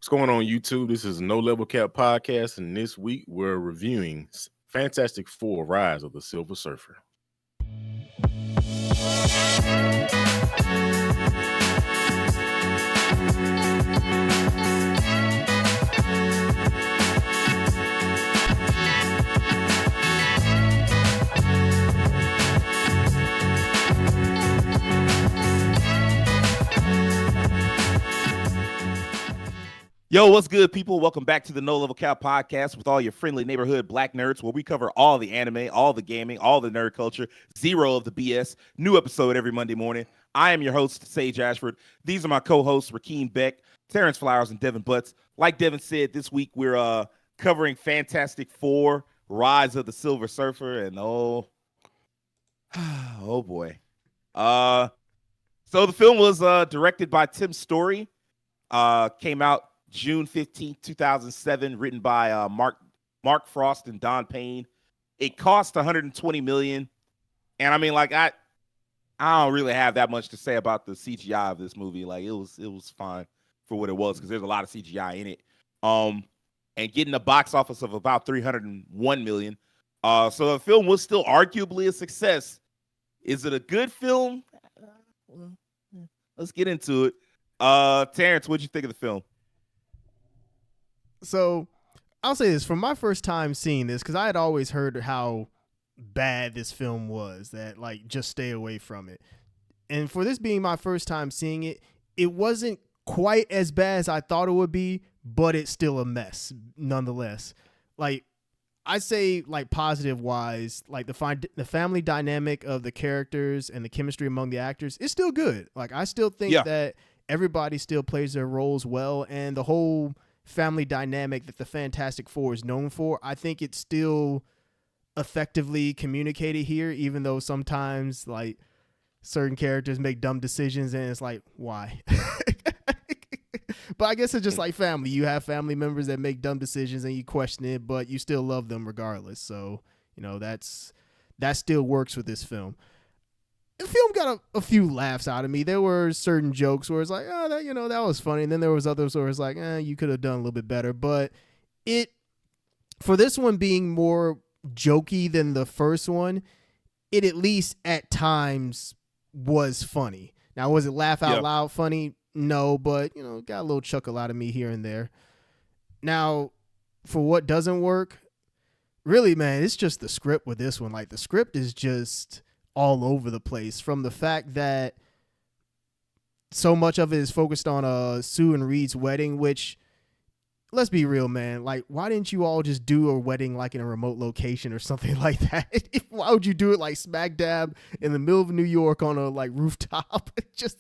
What's going on, YouTube? This is No Level Cap Podcast, and this week we're reviewing Fantastic Four: Rise of the Silver Surfer. Yo, what's good, people? Welcome back to the No Level Cap Podcast with all your friendly neighborhood black nerds, where we cover all the anime, all the gaming, all the nerd culture, zero of the BS. New episode every Monday morning. I am your host, Sage Ashford. These are my co-hosts, Rajhkeem Beck, Terance Flowers, and Devin Butts. Like Devin said, this week we're covering Fantastic Four: Rise of the Silver Surfer, and oh boy. So the film was directed by Tim Story. Came out June 15th, 2007, written by Mark Frost and Don Payne. It cost $120 million. And I mean, like, I don't really have that much to say about the CGI of this movie. Like, it was fine for what it was, because there's a lot of CGI in it. And getting a box office of about $301 million. So the film was still arguably a success. Is it a good film? Well, let's get into it. Terance, what'd you think of the film? So I'll say this, from my first time seeing this, because I had always heard how bad this film was, that like just stay away from it. And for this being my first time seeing it, it wasn't quite as bad as I thought it would be, but it's still a mess nonetheless. Like, I say, like, positive wise, like the family dynamic of the characters and the chemistry among the actors is still good. Like, I still think that everybody still plays their roles well, and the whole family dynamic that the Fantastic Four is known for, I think it's still effectively communicated here, even though sometimes like certain characters make dumb decisions and it's like, why? But I guess it's just like family. You have family members that make dumb decisions and you question it, but you still love them regardless. So, you know, that still works with this film. The film got a few laughs out of me. There were certain jokes where it's like, oh, that was funny. And then there was others where it's like, you could have done a little bit better. But for this one being more jokey than the first one, it at least at times was funny. Now, was it laugh out loud funny? No, but, got a little chuckle out of me here and there. Now, for what doesn't work, really, man, it's just the script with this one. Like, the script is just all over the place, from the fact that so much of it is focused on Sue and Reed's wedding, which, let's be real, man, like, why didn't you all just do a wedding like in a remote location or something like that? Why would you do it like smack dab in the middle of New York on a like rooftop? It just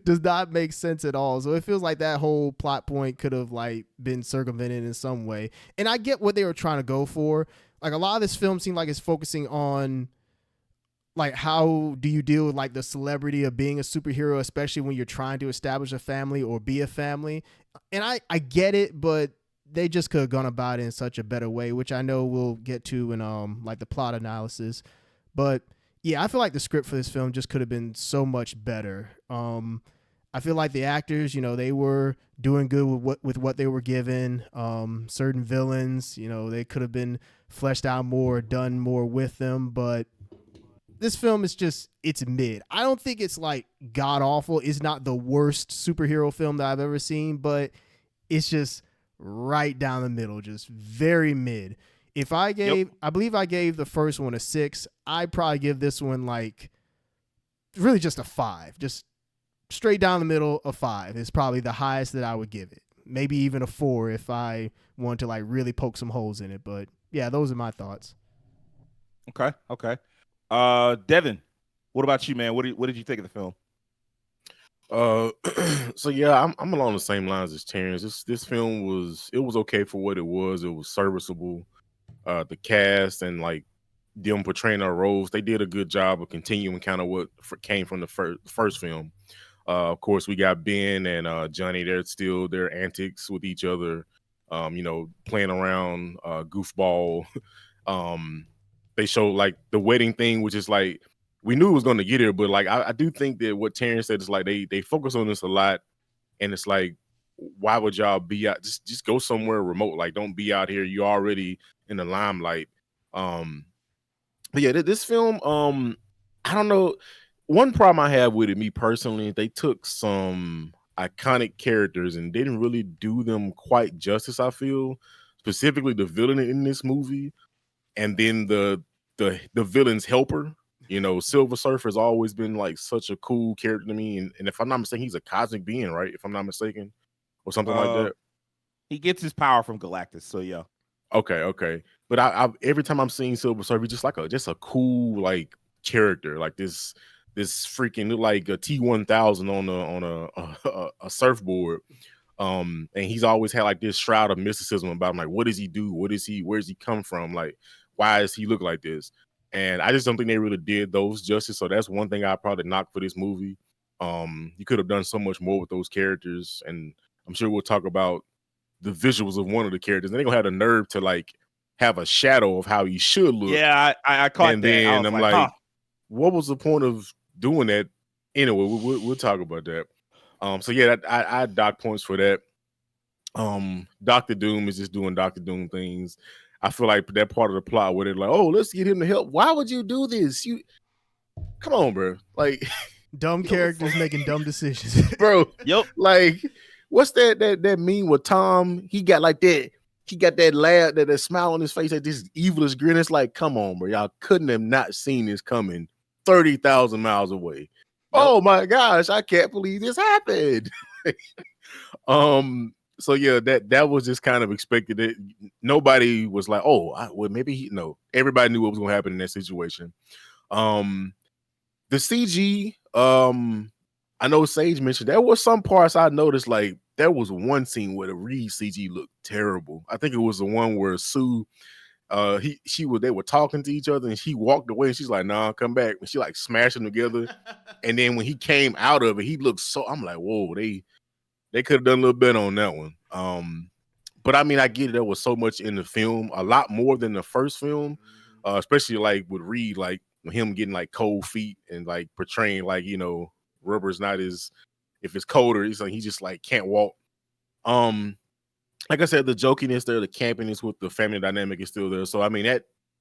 does not make sense at all. So it feels like that whole plot point could have like been circumvented in some way. And I get what they were trying to go for. Like, a lot of this film seemed like it's focusing on like, how do you deal with like the celebrity of being a superhero, especially when you're trying to establish a family or be a family. And I get it, but they just could have gone about it in such a better way, which I know we'll get to in like the plot analysis. But yeah, I feel like the script for this film just could have been so much better. I feel like the actors, they were doing good with what they were given. Certain villains, they could have been fleshed out more, done more with them, but this film is it's mid. I don't think it's like god awful. It's not the worst superhero film that I've ever seen, but it's just right down the middle, just very mid. If I believe I gave the first one a 6, I'd probably give this one like really just a 5. Just straight down the middle, a 5 is probably the highest that I would give it. Maybe even a 4 if I want to like really poke some holes in it. But yeah, those are my thoughts. Okay. Devin, what about you, man? What did you think of the film? So yeah, I'm along the same lines as Terance. This film was okay for what it was. It was serviceable. The cast and like them portraying their roles, they did a good job of continuing kind of what came from the first film. Of course, we got Ben and Johnny. They're still their antics with each other. Playing around, goofball. They show like the wedding thing, which is like, we knew it was going to get here, but like I do think that what Terance said is like they focus on this a lot, and it's like why would y'all be out? Just go somewhere remote. Like, don't be out here. You already in the limelight. But yeah, this film, I don't know. One problem I have with it, me personally, they took some iconic characters and didn't really do them quite justice. I feel specifically the villain in this movie, and then the villain's helper. You know, Silver Surfer has always been like such a cool character to me, and if I'm not mistaken, he's a cosmic being, right? If I'm not mistaken, or something like that. He gets his power from Galactus, so yeah. Okay. But I every time I'm seeing Silver Surfer, he's just a cool like character, like this freaking look like a T-1000 on a surfboard. And he's always had like this shroud of mysticism about him. Like, what does he do? Where does he come from? Like, why does he look like this? And I just don't think they really did those justice. So that's one thing I probably knock for this movie. You could have done so much more with those characters, and I'm sure we'll talk about the visuals of one of the characters. And they're gonna have the nerve to like have a shadow of how he should look. Yeah, I caught and that. then I'm like, what was the point of doing that? Anyway, we'll talk about that. So yeah, I dock points for that. Dr. Doom is just doing Dr. Doom things. I feel like that part of the plot where they're like, oh, let's get him to help. Why would you do this? You come on, bro. Like, dumb characters making dumb decisions. Bro. Yep. Like, what's that meme with Tom? He got like that. He got that laugh, that smile on his face, that this evilest grin. It's like, come on, bro. Y'all couldn't have not seen this coming 30,000 miles away. Yep. Oh my gosh, I can't believe this happened. So yeah, that was just kind of expected. It nobody was like, oh, well, maybe everybody knew what was gonna happen in that situation. The CG, I know Sage mentioned there was some parts I noticed, like there was one scene where the Reed CG looked terrible. I think it was the one where Sue, they were talking to each other and she walked away and she's like, nah, come back. And she like smashed them together. And then when he came out of it, he looked I'm like, whoa, they could have done a little bit on that one. But I mean, I get it. There was so much in the film, a lot more than the first film, especially like with Reed, like him getting like cold feet and like portraying like, rubber's not as, if it's colder, it's like he just like can't walk. Like I said, the jokiness there, the campiness with the family dynamic is still there. So I mean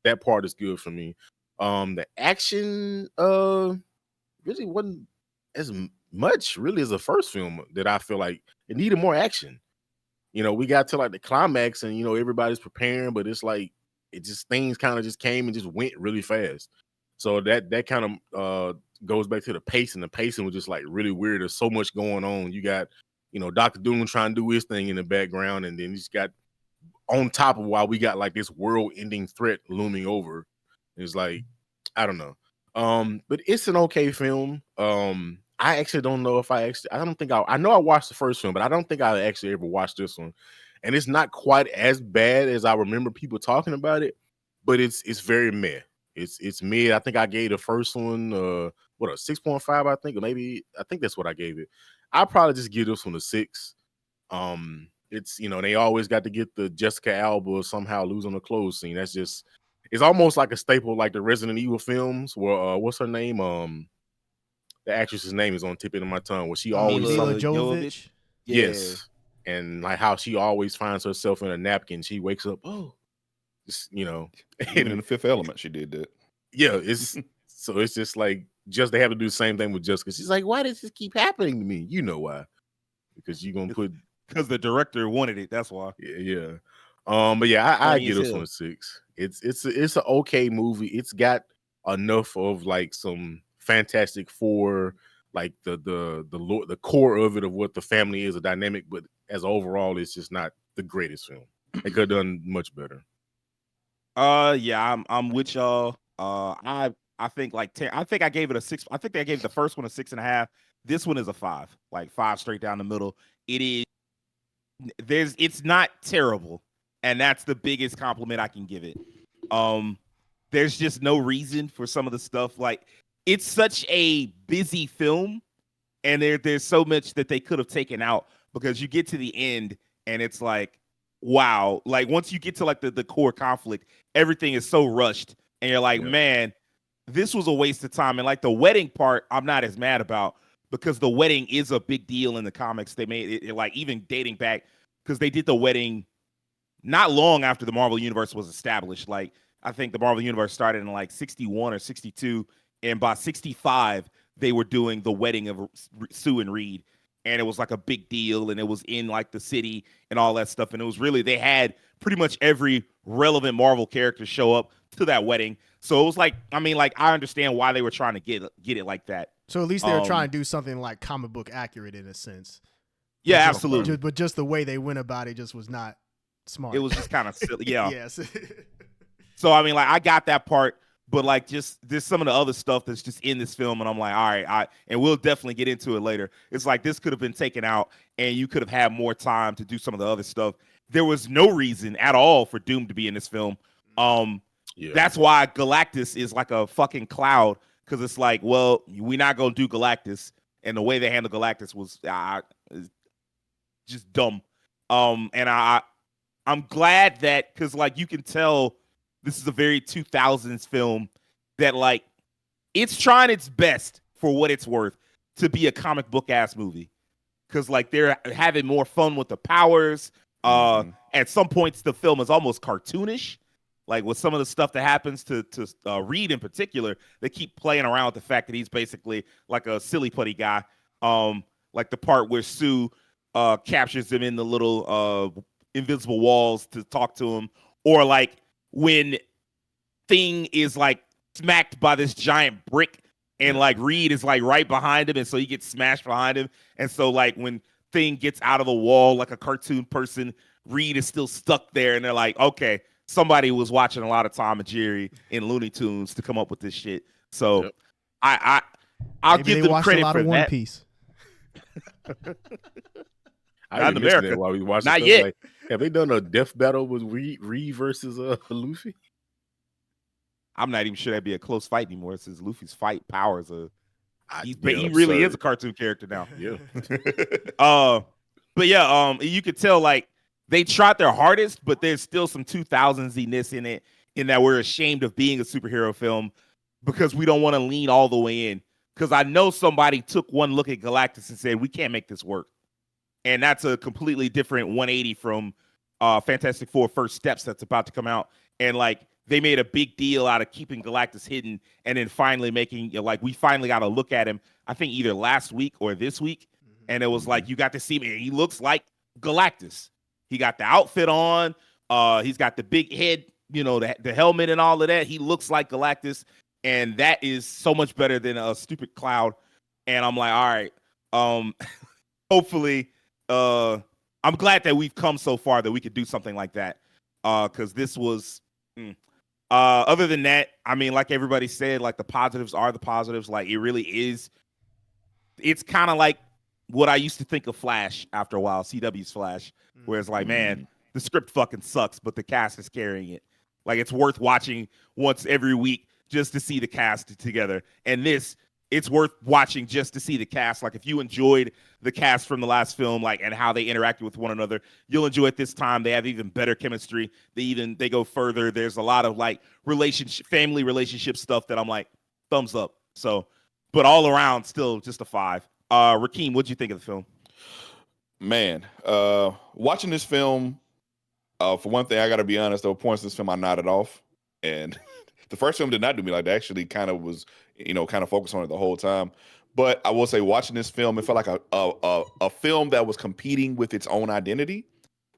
that part is good for me. The action really wasn't as much really as the first film that I feel like it needed more action. We got to like the climax and everybody's preparing, but it's like things kind of just came and just went really fast. So that kind of goes back to the pacing. The pacing was just like really weird. There's so much going on. You got, Dr. Doom trying to do his thing in the background, and then you just got on top of while we got like this world-ending threat looming over. It's like, I don't know. But it's an okay film. I actually don't know if I know I watched the first film, but I don't think I actually ever watched this one. And it's not quite as bad as I remember people talking about it, but it's very meh. It's mid. I think I gave the first one a 6.5, I think, or maybe I think that's what I gave it. I'll probably just give this one a 6. It's they always got to get the Jessica Alba somehow losing the clothes scene. That's just, it's almost like a staple, like the Resident Evil films where what's her name? The actress's name is on the tip of my tongue. Where she always Mila Jovovich. Yes. And like how she always finds herself in a napkin. She wakes up, just, Even in The Fifth Element, she did that. Yeah, so it's just like, just they have to do the same thing with Jessica. She's like, why does this keep happening to me? You know why? Because you're gonna put, because the director wanted it. That's why. Yeah. But yeah, I give this one a 6. It's an okay movie. It's got enough of like some Fantastic Four, like the core of it, of what the family is, a dynamic, but as overall, it's just not the greatest film. They could have done much better. Yeah, I'm with y'all. I think like I think I gave it a 6. I think I gave the first one a 6.5. This one is a 5, like 5 straight down the middle. It's not terrible, and that's the biggest compliment I can give it. There's just no reason for some of the stuff. Like, it's such a busy film, and there's so much that they could have taken out, because you get to the end and it's like, wow. Like, once you get to like the core conflict, everything is so rushed, and you're like, man, this was a waste of time. And like the wedding part, I'm not as mad about, because the wedding is a big deal in the comics. They made it like even dating back because they did the wedding not long after the Marvel Universe was established. Like I think the Marvel Universe started in like 61 or 62, and by 65 they were doing the wedding of Sue and Reed, and it was like a big deal, and it was in like the city and all that stuff, and it was really they had pretty much every relevant Marvel character show up to that wedding. So it was like, I mean, like I understand why they were trying to get it like that. So at least they were trying to do something like comic book accurate in a sense. Yeah, just, absolutely. But just the way they went about it just was not smart. It was just kind of silly. Yeah. Yes. So I mean, like I got that part, but like just there's some of the other stuff that's just in this film, and I'm like, all right, and we'll definitely get into it later. It's like this could have been taken out, and you could have had more time to do some of the other stuff. There was no reason at all for Doom to be in this film. That's why Galactus is like a fucking cloud, because it's like, well, we're not gonna do Galactus, and the way they handled Galactus was just dumb. And I'm glad that, because like you can tell this is a very 2000s film that like it's trying its best for what it's worth to be a comic book ass movie, because like they're having more fun with the powers. At some points the film is almost cartoonish, like with some of the stuff that happens to Reed in particular. They keep playing around with the fact that he's basically like a silly putty guy. Like the part where Sue captures him in the little invisible walls to talk to him, or like when Thing is like smacked by this giant brick, and like Reed is like right behind him, and so he gets smashed behind him, and so like when Thing gets out of the wall like a cartoon person, Reed is still stuck there, and they're like, okay, somebody was watching a lot of Tom and Jerry and Looney Tunes to come up with this shit. So I'll Maybe give they them watched credit a lot for of One that. Piece. I Not in America. While we watching Not stuff, yet. like, have they done a death battle with Reed versus Luffy? I'm not even sure that'd be a close fight anymore, since Luffy's fight powers are. He absurd. really is a cartoon character now. Yeah. But yeah, you could tell like they tried their hardest, but there's still some 2000s-ness in it, in that we're ashamed of being a superhero film because we don't want to lean all the way in. Because I know somebody took one look at Galactus and said, we can't make this work. And that's a completely different 180 from Fantastic Four First Steps that's about to come out. And like they made a big deal out of keeping Galactus hidden, and then finally making, like, we finally got to look at him, I think either last week or this week. And it was like, you got to see him. He looks like Galactus. He got the outfit on. He's got the big head, the helmet and all of that. He looks like Galactus. And that is so much better than a stupid cloud. And I'm like, all right, hopefully, I'm glad that we've come so far that we could do something like that. Because this was, other than that, I mean, like everybody said, like the positives are the positives. Like it really is. It's kind of like what I used to think of Flash after a while, CW's Flash, where it's like, man, the script fucking sucks, but the cast is carrying it. Like it's worth watching once every week just to see the cast together. And this, it's worth watching just to see the cast. Like if you enjoyed the cast from the last film, like, and how they interacted with one another, you'll enjoy it this time. They have even better chemistry. They go further. There's a lot of like family relationship stuff that I'm like, thumbs up. So, but all around, still just a 5. Rajhkeem, what'd you think of the film? Man, watching this film, for one thing, I got to be honest, there were points in this film I nodded off. And the first film did not do me like that. Actually kind of was, kind of focused on it the whole time. But I will say, watching this film, it felt like a film that was competing with its own identity,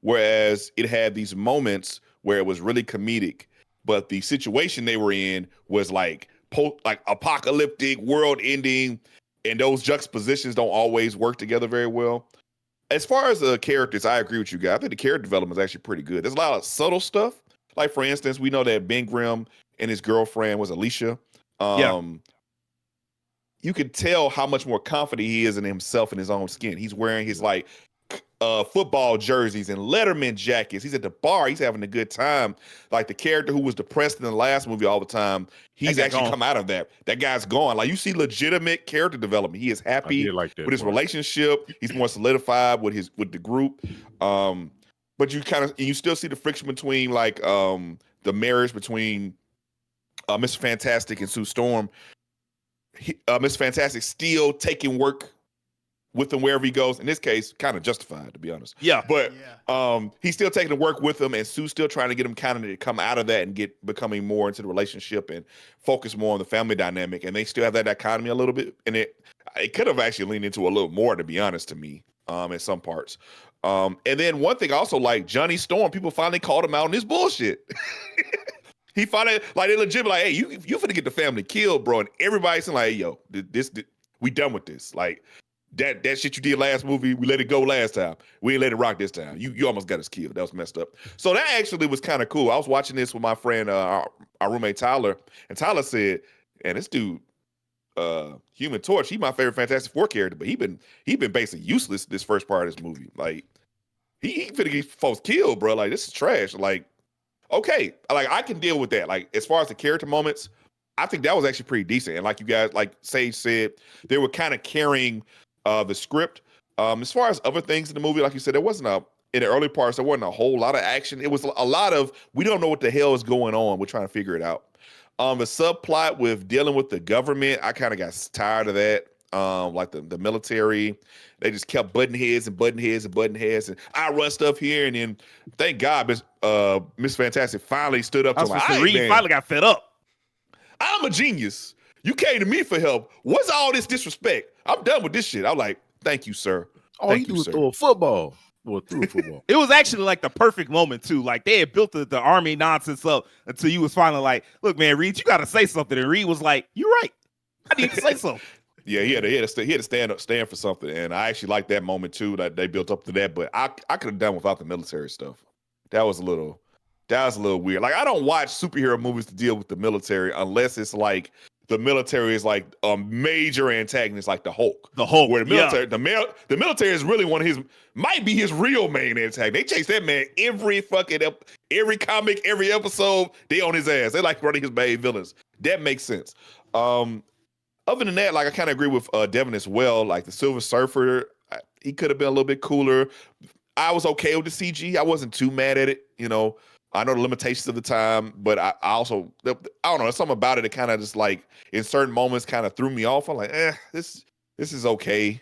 whereas it had these moments where it was really comedic, but the situation they were in was like apocalyptic, world-ending, and those juxtapositions don't always work together very well. As far as the characters, I agree with you guys. I think the character development is actually pretty good. There's a lot of subtle stuff. Like, for instance, we know that Ben Grimm and his girlfriend was Alicia. You could tell how much more confident he is in himself and his own skin. He's wearing his football jerseys and Letterman jackets. He's at the bar. He's having a good time. Like the character who was depressed in the last movie all the time, he's actually come out of that. That guy's gone. Like you see legitimate character development. He is happy with his relationship. He's more solidified with the group. But you still see the friction between the marriage between Mr. Fantastic and Sue Storm. Mr. Fantastic still taking work with him wherever he goes. In this case, kind of justified, to be honest. Yeah. But he's still taking to work with him, and Sue's still trying to get him kind of to come out of that and becoming more into the relationship and focus more on the family dynamic. And they still have that dichotomy a little bit. And it could have actually leaned into a little more, to be honest, to me, in some parts. And then one thing I also like, Johnny Storm, people finally called him out on this bullshit. He finally, like, they legit like, hey, you finna get the family killed, bro. And everybody's saying like, hey, yo, this we done with this. Like, that shit you did last movie, we let it go last time. We ain't let it rock this time. You almost got us killed. That was messed up. So that actually was kind of cool. I was watching this with my friend, our roommate Tyler, and Tyler said, and this dude, Human Torch, he my favorite Fantastic Four character, but he been basically useless this first part of this movie. Like, he finna get folks killed, bro. Like, this is trash. Like, okay, like, I can deal with that. Like, as far as the character moments, I think that was actually pretty decent. And like you guys, like Sage said, they were kind of carrying the script. As far as other things in the movie, like you said, there wasn't in the early parts, there wasn't a whole lot of action. It was a lot of, we don't know what the hell is going on. We're trying to figure it out. The subplot with dealing with the government, I kind of got tired of that. Like the military, they just kept butting heads. And I run stuff here, and then thank God, Miss Fantastic finally stood up to him. Like, Reed finally got fed up. I'm a genius. You came to me for help. What's all this disrespect? I'm done with this shit. I'm like, thank you, sir. All he do is throw a football. Well, threw a football. It was actually like the perfect moment too. Like, they had built the army nonsense up until you was finally like, look, man, Reed, you got to say something. And Reed was like, you're right. I need to say something. Yeah, he had to stand for something, and I actually like that moment too. That they built up to that, but I could have done without the military stuff. That was a little weird. Like, I don't watch superhero movies to deal with the military unless it's like the military is like a major antagonist, like the Hulk. The Hulk, where the military, the military is really might be his real main antagonist. They chase that man every comic, every episode. They on his ass. They like running his main villains. That makes sense. Other than that, like, I kind of agree with Devin as well. Like, the Silver Surfer, he could have been a little bit cooler. I was okay with the CG. I wasn't too mad at it. You know, I know the limitations of the time, but I also, I don't know, there's something about it that kind of just, like, in certain moments kind of threw me off. I'm like, this is okay.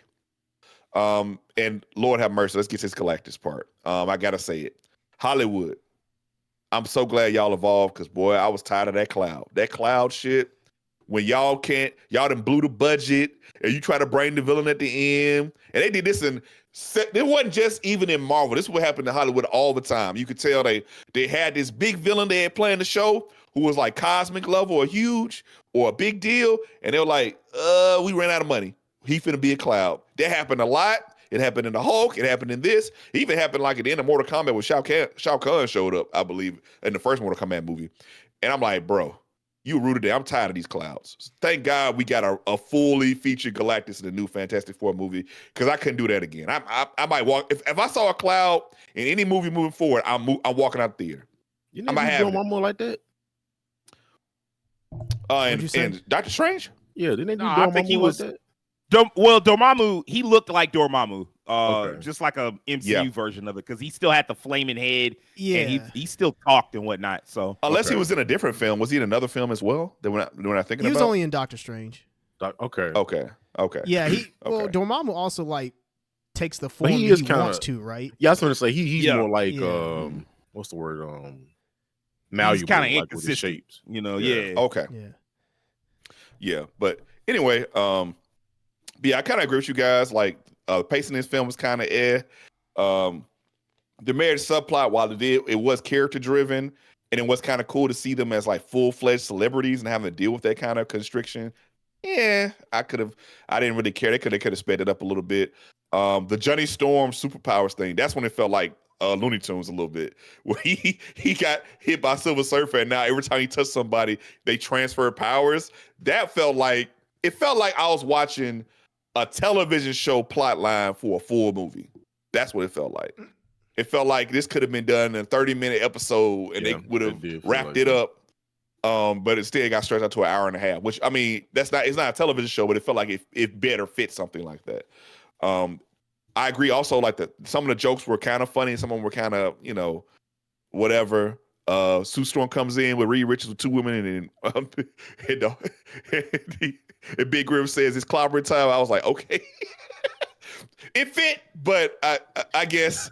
And Lord have mercy, let's get to this Galactus part. I gotta say it. Hollywood, I'm so glad y'all evolved, because, boy, I was tired of that cloud. That cloud shit. When y'all done blew the budget, and you try to bring the villain at the end. And they did this it wasn't just even in Marvel. This is what happened in Hollywood all the time. You could tell they had this big villain they had playing the show who was like cosmic level or huge or a big deal. And they were like, we ran out of money. He finna be a cloud. That happened a lot. It happened in the Hulk. It happened in this. It even happened like at the end of Mortal Kombat when Shao Kahn showed up, I believe, in the first Mortal Kombat movie. And I'm like, bro, you rooted it. I'm tired of these clouds. Thank God we got a fully featured Galactus in the new Fantastic Four movie, because I couldn't do that again. I might walk if I saw a cloud in any movie moving forward. I'm walking out the theater. You know, Dormammu like that. And Doctor Strange. Yeah, didn't they do I think he was like that? Dormammu, he looked like Dormammu, Okay. just like a MCU version of it, because he still had the flaming head, Yeah. and he still talked and whatnot. So Unless he was in a different film, was he in another film as well? That we're not thinking He was about. only in Doctor Strange. Okay. Yeah, well, Okay. Dormammu also like takes the form he he is kinda- wants to, right? Yeah, I was going to say he's Yeah. more like Yeah. what's the word? Malleable, he's kind of like with his inconsistent, shapes. you know. Yeah. Yeah. Okay. Yeah. But anyway, but yeah, I kind of agree with you guys. Like, pacing this film was kind of the marriage subplot, while it was character driven, and it was kind of cool to see them as like full-fledged celebrities and having to deal with that kind of constriction. Yeah, I didn't really care. They could have sped it up a little bit. The Johnny Storm superpowers thing, that's when it felt like Looney Tunes a little bit, where he got hit by Silver Surfer, and now every time he touched somebody, they transfer powers. It felt like I was watching a television show plot line for a full movie. That's what it felt like. It felt like this could have been done in a 30-minute episode, and they would have wrapped it up. But it still got stretched out to an hour and a half, which, I mean, it's not a television show, but it felt like it better fit something like that. I agree also, like, some of the jokes were kind of funny, and some of them were kind of, you know, whatever. Sue Storm comes in with Reed Richards with two women, and Big Grim says it's clobbering time. I was like, okay. It fit, but I guess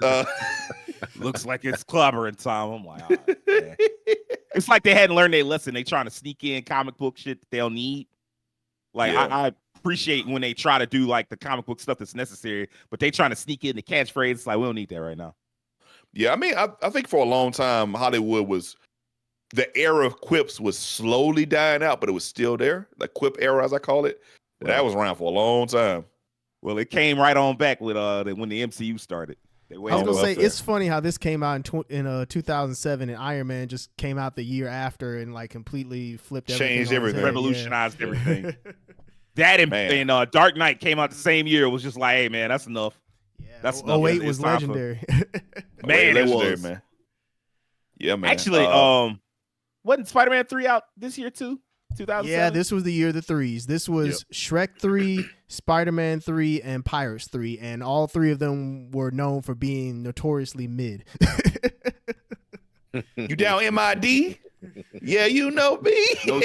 looks like it's clobbering time. I'm like, all right, man. It's like they hadn't learned their lesson. They trying to sneak in comic book shit that they'll need. Like Yeah. I appreciate when they try to do like the comic book stuff that's necessary, but they trying to sneak in the catchphrase. It's like we don't need that right now. Yeah, I mean, I think for a long time, Hollywood was the era of quips was slowly dying out, but it was still there. The quip era, as I call it, that was around for a long time. Well, it came right on back with when the MCU started. I was gonna say it's funny how this came out in 2007, and Iron Man just came out the year after and like completely flipped everything, changed everything, revolutionized everything. That and Dark Knight came out the same year. It was just like, hey man, that's enough. Yeah, that's enough. 08 was legendary. Man, it was, man. Yeah, man. Actually, wasn't Spider-Man 3 out this year too? 2007? Yeah, this was the year of the threes. This was Shrek 3, Spider-Man 3, and Pirates 3, and all three of them were known for being notoriously mid. You down MID? Yeah, you know me. No,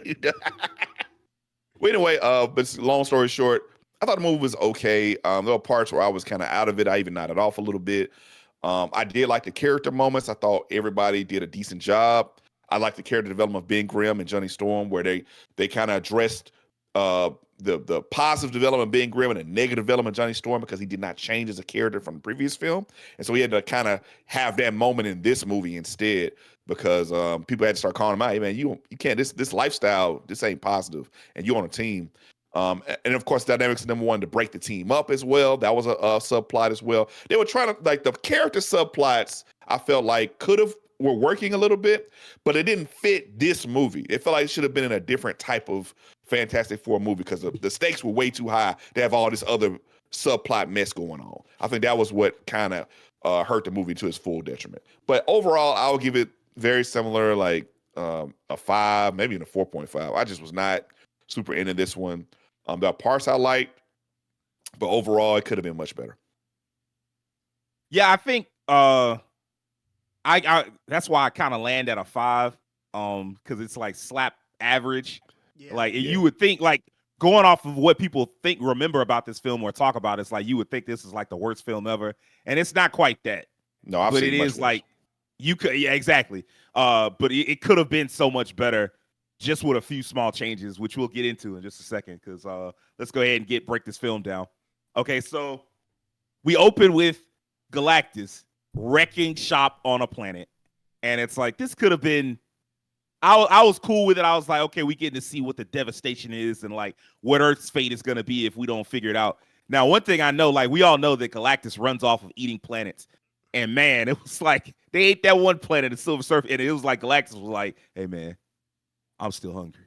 you don't. Well, anyway, but long story short, I thought the movie was okay. There were parts where I was kind of out of it. I even nodded off a little bit. I did like the character moments. I thought everybody did a decent job. I like the character development of Ben Grimm and Johnny Storm, where they kind of addressed the positive development of Ben Grimm and the negative development of Johnny Storm, because he did not change as a character from the previous film. And so he had to kind of have that moment in this movie instead, because people had to start calling him out. Hey, man, you can't, this lifestyle, this ain't positive, and you're on a team. And of course, dynamics of them wanted to break the team up as well. That was a subplot as well. They were trying to, like, the character subplots, I felt like were working a little bit, but it didn't fit this movie. It felt like it should have been in a different type of Fantastic Four movie, because the stakes were way too high to have all this other subplot mess going on. I think that was what kind of hurt the movie to its full detriment. But overall, I'll give it very similar, like a 5, maybe even a 4.5. I just was not super into this one. There are parts I liked, but overall, it could have been much better. Yeah, I think I that's why I kind of land at a 5, because it's like slap average. Yeah, you would think, like, going off of what people remember about this film or talk about, it's like you would think this is like the worst film ever, and it's not quite that. No, I've but seen it much is worse. Like you could, yeah, exactly. But it could have been so much better, just with a few small changes, which we'll get into in just a second. Because let's go ahead and break this film down. Okay, so we open with Galactus wrecking shop on a planet, and it's like this could have been. I was cool with it. I was like, okay, we getting to see what the devastation is and like what Earth's fate is gonna be if we don't figure it out. Now, one thing I know, like we all know that Galactus runs off of eating planets, and man, it was like they ate that one planet, the Silver Surfer, and it was like Galactus was like, hey man, I'm still hungry.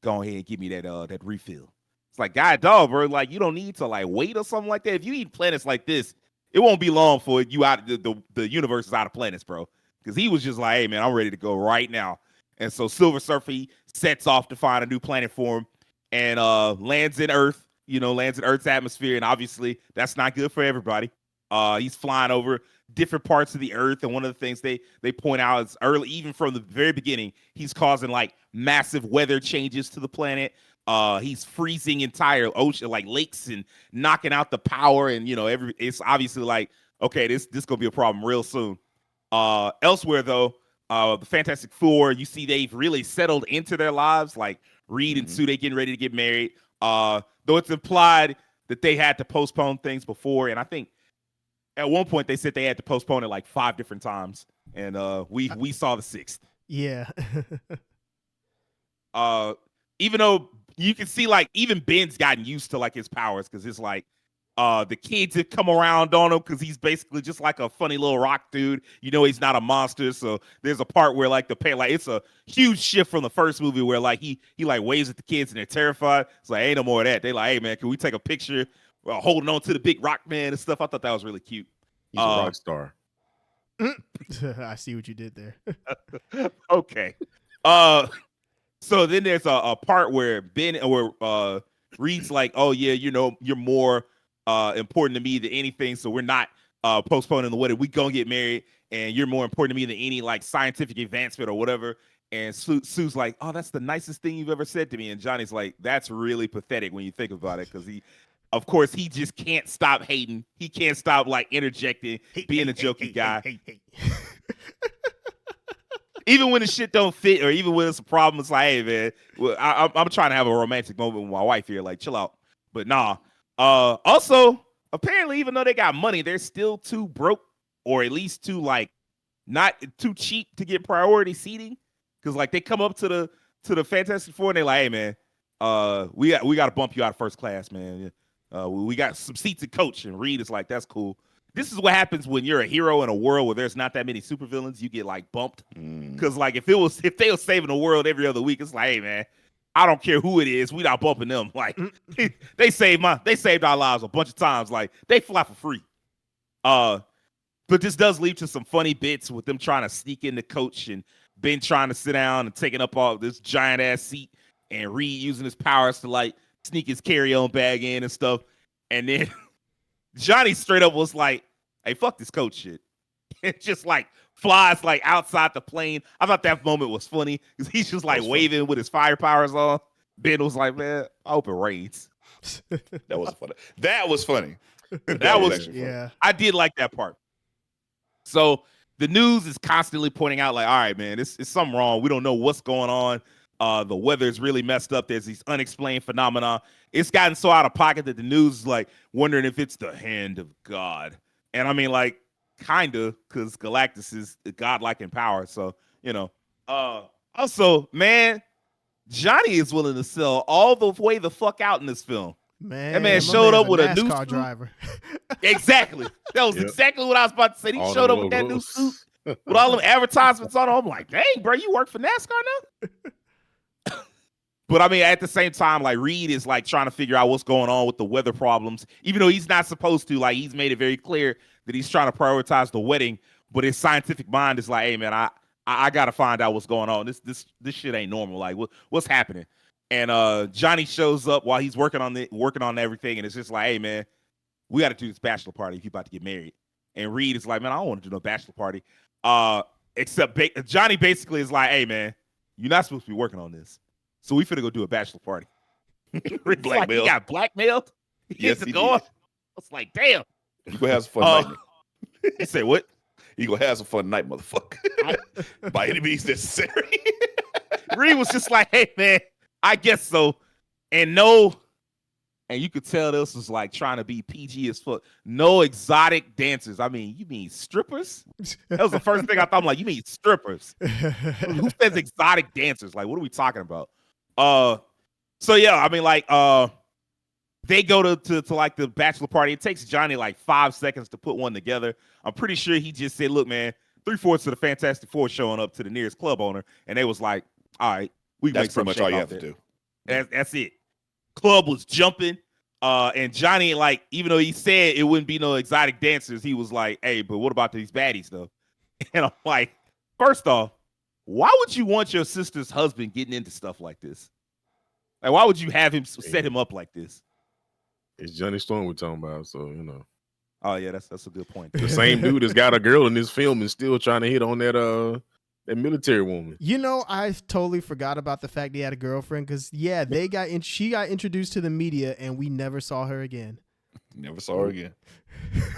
Go ahead and give me that refill. It's like, God dog, bro, like you don't need to like wait or something like that. If you eat planets like this, it won't be long for you out. The universe is out of planets, bro. Because he was just like, hey man, I'm ready to go right now. And so Silver Surfer sets off to find a new planet for him, and lands in Earth. Lands in Earth's atmosphere, and obviously that's not good for everybody. He's flying over different parts of the Earth, and one of the things they point out is early, even from the very beginning, he's causing like massive weather changes to the planet. He's freezing entire ocean, like lakes, and knocking out the power. And it's obviously like, okay, this gonna be a problem real soon. Elsewhere though, the Fantastic Four, you see they've really settled into their lives. Like Reed and Sue, they getting ready to get married. Though it's implied that they had to postpone things before, and I think at one point they said they had to postpone it like 5 different times, and we saw the 6th. Yeah. Even though you can see like even Ben's gotten used to like his powers, because it's like the kids have come around on him because he's basically just like a funny little rock dude. He's not a monster. So there's a part where like it's a huge shift from the first movie where like he like waves at the kids and they're terrified. It's like, ain't no more of that. They like, hey man, can we take a picture holding on to the big rock man and stuff? I thought that was really cute. He's a rock star. I see what you did there. Okay. So then there's a part where Reed's like, oh yeah, you're more important to me than anything, so we're not postponing the wedding. We gonna get married, and you're more important to me than any like scientific advancement or whatever. And Sue's like, oh, that's the nicest thing you've ever said to me. And Johnny's like, that's really pathetic when you think about it, because of course, he just can't stop hating. He can't stop like interjecting, being a jokey guy. Even when the shit don't fit, or even when it's a problem, it's like, hey man, well, I'm trying to have a romantic moment with my wife here, like chill out. But nah. Also, apparently, even though they got money, they're still too broke, or at least too like not too cheap to get priority seating. Because like they come up to the Fantastic Four and they're like, hey man, we got to bump you out of first class, man. We got some seats at coach, and Reed is like, that's cool. This is what happens when you're a hero in a world where there's not that many supervillains. You get like bumped because like if they were saving the world every other week, it's like, hey man, I don't care who it is, we not bumping them. Like they saved our lives a bunch of times. Like they fly for free. But this does lead to some funny bits with them trying to sneak in the coach and Ben trying to sit down and taking up all this giant ass seat, and Reed using his powers to like sneak his carry-on bag in and stuff, and then. Johnny straight up was like, hey, fuck this coach shit. It just like flies like outside the plane. I thought that moment was funny because he's just like waving with his fire powers on. Ben was like, man, I hope it rains. That was funny. That was funny. That was actually funny. Yeah. I did like that part. So the news is constantly pointing out like, all right, man, it's something wrong. We don't know what's going on. The weather's really messed up. There's these unexplained phenomena. It's gotten so out of pocket that the news is like wondering if it's the hand of God. And I mean, like, kinda, because Galactus is godlike in power. So, you know. Also, man, Johnny is willing to sell all the way the fuck out in this film. Man, that man showed up with a new NASCAR suit. driver. Exactly. That was exactly what I was about to say. He All showed the up with that new logos. suit with all them advertisements on it. I'm like, dang, bro, you work for NASCAR now? But I mean, at the same time, like Reed is like trying to figure out what's going on with the weather problems, even though he's not supposed to. Like he's made it very clear that he's trying to prioritize the wedding, but his scientific mind is like, hey man, I gotta find out what's going on. This shit ain't normal. Like what's happening? And Johnny shows up while he's working on everything, and it's just like, hey man, we got to do this bachelor party if you're about to get married. And Reed is like, man, I don't want to do no bachelor party. Except Johnny basically is like, hey man, you're not supposed to be working on this. So we finna go do a bachelor party. Blackmailed. Like he got blackmailed. Yes, he did. did. It's like, damn. You gonna have some fun night. You say what? You gonna have some fun night, motherfucker. By any means necessary. Reed was just like, hey man, I guess so. And you could tell this was like trying to be PG as fuck. No exotic dancers. I mean, you mean strippers? That was the first thing I thought. I'm like, you mean strippers? Who says exotic dancers? Like, what are we talking about? So yeah, I mean, like, they go to like the bachelor party. It takes Johnny like 5 seconds to put one together. I'm pretty sure he just said, look, man, 3/4 of the Fantastic Four showing up to the nearest club owner, and they was like, all right, That's pretty much all you have to do. That's it. Club was jumping. And Johnny, like, even though he said it wouldn't be no exotic dancers, he was like, hey, but what about these baddies though? And I'm like, first off, why would you want your sister's husband getting into stuff like this? Like, why would you have him set him up like this? It's Johnny Storm we're talking about, so you know. Oh yeah, that's a good point. The same dude that's got a girl in this film is still trying to hit on that military woman. You know, I totally forgot about the fact he had a girlfriend because she got introduced to the media and we never saw her again. Never saw her again.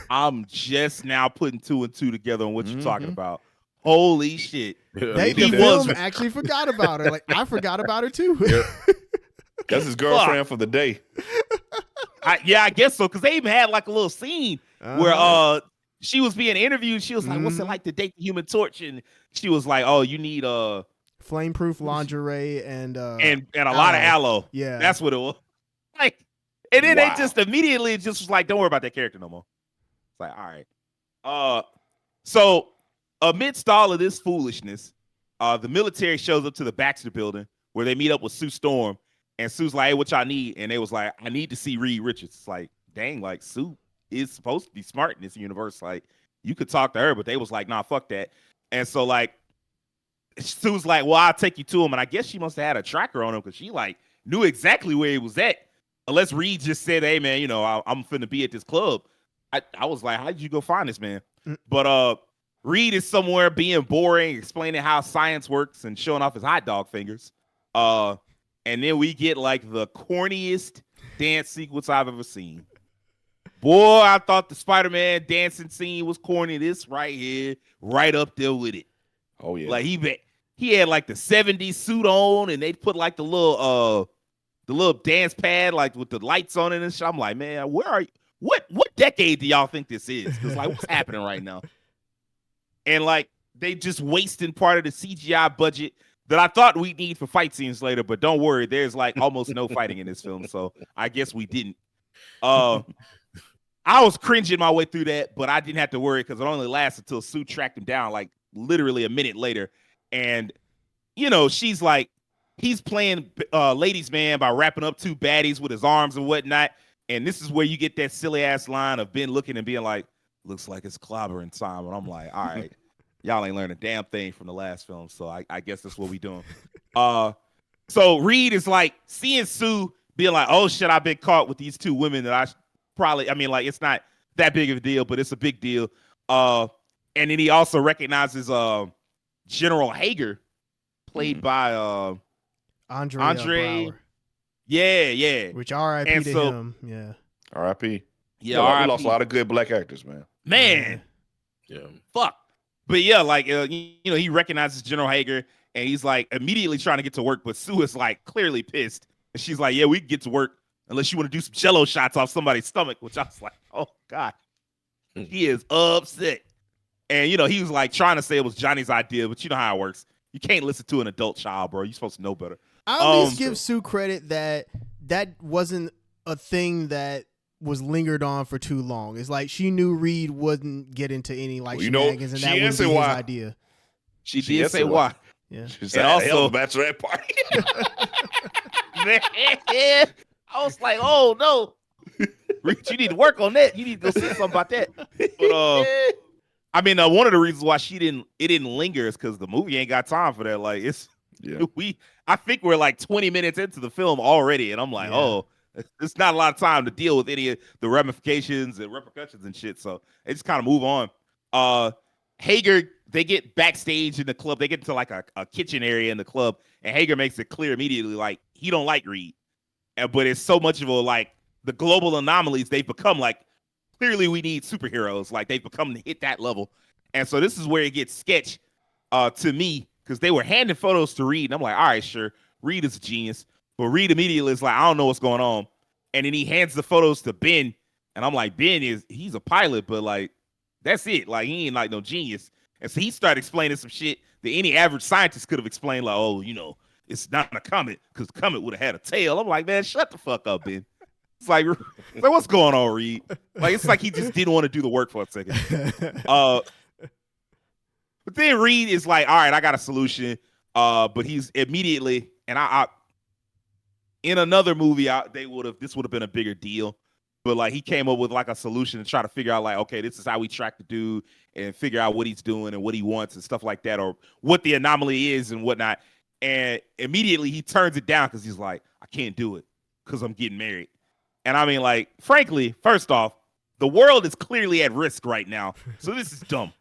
I'm just now putting 2 and 2 together on what you're talking about. Holy shit. The film actually forgot about her. Like I forgot about her too. That's his girlfriend for the day. I guess so, because they even had like a little scene where she was being interviewed. She was like, what's it like to date the Human Torch? And she was like, oh, you need flame-proof lingerie and a lot of aloe. Yeah. That's what it was. Like, and then they just immediately just was like, don't worry about that character no more. It's like, all right. So amidst all of this foolishness, the military shows up to the Baxter building where they meet up with Sue Storm. And Sue's like, hey, what y'all need? And they was like, I need to see Reed Richards. It's like, dang, like Sue is supposed to be smart in this universe. Like, you could talk to her, but they was like, nah, fuck that. And so like, Sue's like, well, I'll take you to him. And I guess she must have had a tracker on him because she like knew exactly where he was at. Unless Reed just said, hey man, you know, I'm finna be at this club. I was like, how did you go find this man? But Reed is somewhere being boring, explaining how science works and showing off his hot dog fingers. And then we get like the corniest dance sequence I've ever seen. Boy, I thought the Spider-Man dancing scene was corny. This right here, right up there with it. Oh yeah. Like he had like the 70s suit on, and they put like the little dance pad like with the lights on it and shit. I'm like, man, where are you? What decade do y'all think this is? Because like, what's happening right now? And like, they just wasting part of the CGI budget that I thought we'd need for fight scenes later. But don't worry, there's like almost no fighting in this film, so I guess we didn't. I was cringing my way through that, but I didn't have to worry because it only lasted until Sue tracked him down like literally a minute later. And, you know, she's like, he's playing ladies' man by wrapping up two baddies with his arms and whatnot. And this is where you get that silly ass line of Ben looking and being like, looks like it's clobbering time. And I'm like, all right, y'all ain't learned a damn thing from the last film. So I guess that's what we doing. So Reed is like seeing Sue being like, oh shit, I've been caught with these two women that like, it's not that big of a deal, but it's a big deal. And then he also recognizes General Hager, played by Andre. Brower. Yeah. Which R.I.P. to him. Yeah. R.I.P. Yeah, we lost a lot of good black actors, man. Man. Yeah. Fuck. But yeah, like you know, he recognizes General Hager, and he's like immediately trying to get to work, but Sue is like clearly pissed, and she's like, "Yeah, we can get to work unless you want to do some Jello shots off somebody's stomach," which I was like, "Oh God." He is upset. And, you know, he was like trying to say it was Johnny's idea, but you know how it works. You can't listen to an adult child, bro. You're supposed to know better. I'll at least give Sue credit that wasn't a thing that was lingered on for too long. It's like she knew Reed wouldn't get into any like shenanigans, and that wouldn't be his idea. She did say why. Yeah. She said, also, bachelorette party. Man, I was like, oh, no. Reed, you need to work on that. You need to go see something about that. But, I mean, one of the reasons why it didn't linger is because the movie ain't got time for that. Like, I think we're like 20 minutes into the film already, and I'm like, oh, it's not a lot of time to deal with any of the ramifications and repercussions and shit. So they just kind of move on. Hager, they get backstage in the club. They get into like a kitchen area in the club, and Hager makes it clear immediately, like, he don't like Reed. But it's so much of a, like, the global anomalies they've become, like, clearly we need superheroes. Like, they've become to hit that level. And so this is where it gets sketch to me, because they were handing photos to Reed, and I'm like, all right, sure, Reed is a genius. But Reed immediately is like, I don't know what's going on. And then he hands the photos to Ben, and I'm like, he's a pilot, but like, that's it. Like, he ain't like no genius. And so he started explaining some shit that any average scientist could have explained, like, oh, you know, it's not a comet, because the comet would have had a tail. I'm like, man, shut the fuck up, Ben. It's like what's going on, Reed? Like, it's like he just didn't want to do the work for a second. But then Reed is like, all right, I got a solution. But he's immediately, and I in another movie, this would have been a bigger deal. But like, he came up with like a solution to try to figure out, like, okay, this is how we track the dude and figure out what he's doing and what he wants and stuff like that, or what the anomaly is and whatnot. And immediately he turns it down because he's like, I can't do it because I'm getting married. And I mean, like, frankly, first off, the world is clearly at risk right now. So this is dumb.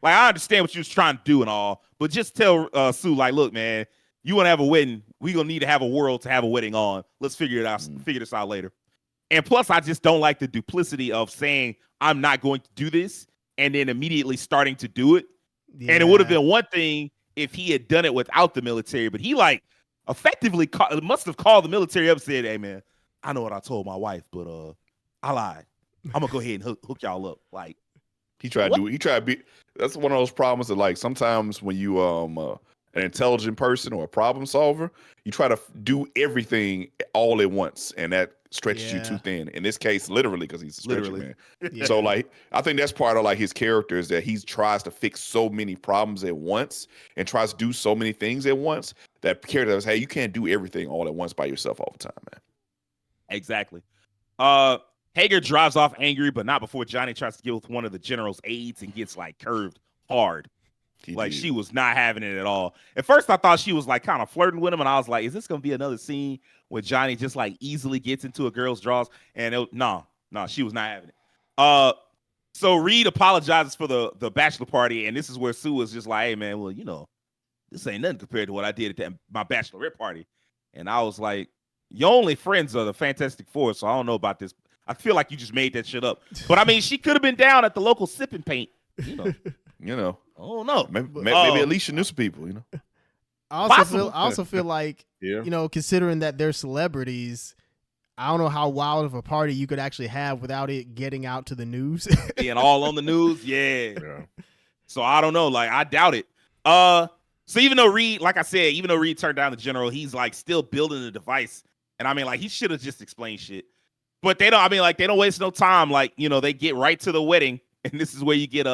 Like, I understand what you was trying to do and all, but just tell Sue, like, look, man, you want to have a wedding. We're going to need to have a world to have a wedding on. Let's figure this out later. And plus, I just don't like the duplicity of saying, I'm not going to do this, and then immediately starting to do it. Yeah. And it would have been one thing if he had done it without the military, but he, like, effectively must have called the military up and said, hey, man, I know what I told my wife, but I lied. I'm gonna go ahead and hook y'all up. Like, he tried to be. That's one of those problems that, like, sometimes when you an intelligent person or a problem solver, you try to do everything all at once, and that stretches you too thin. In this case, literally, because he's a stretching man. Yeah. So, like, I think that's part of, like, his character is that he tries to fix so many problems at once and tries to do so many things at once that character says, hey, you can't do everything all at once by yourself all the time, man. Exactly. Hager drives off angry, but not before Johnny tries to get with one of the general's aides and gets, like, curved hard. She was not having it at all. At first, I thought she was, like, kind of flirting with him, and I was like, is this going to be another scene where Johnny just, like, easily gets into a girl's drawers? And no, she was not having it. So Reed apologizes for the bachelor party, and this is where Sue was just like, hey, man, well, you know, this ain't nothing compared to what I did at my bachelorette party. And I was like, your only friends are the Fantastic Four, so I don't know about this. I feel like you just made that shit up. But I mean, she could have been down at the local sipping paint. You know, I don't know. Maybe Alicia knew some people. I Possible. also feel like Yeah. considering that they're celebrities, I don't know how wild of a party you could actually have without it getting out to the news. Being all on the news, yeah. So I don't know. Like, I doubt it. So even though Reed, like I said, even though Reed turned down the general, he's like still building the device. And I mean, like, he should have just explained shit. But they don't, I mean, like, they don't waste no time. Like, they get right to the wedding. And this is where you get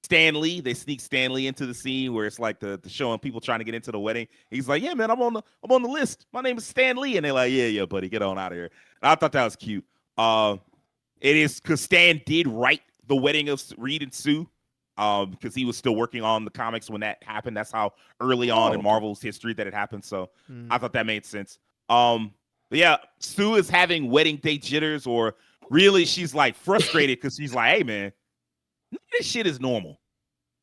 Stan Lee. They sneak Stan Lee into the scene where it's like the showing people trying to get into the wedding. He's like, yeah, man, I'm on the list. My name is Stan Lee. And they're like, yeah, buddy, get on out of here. And I thought that was cute. It is because Stan did write the wedding of Reed and Sue. Because he was still working on the comics when that happened. That's how early on in Marvel's history that it happened. So I thought that made sense. But yeah, Sue is having wedding day jitters, or really she's like frustrated because she's like, hey man, this shit is normal.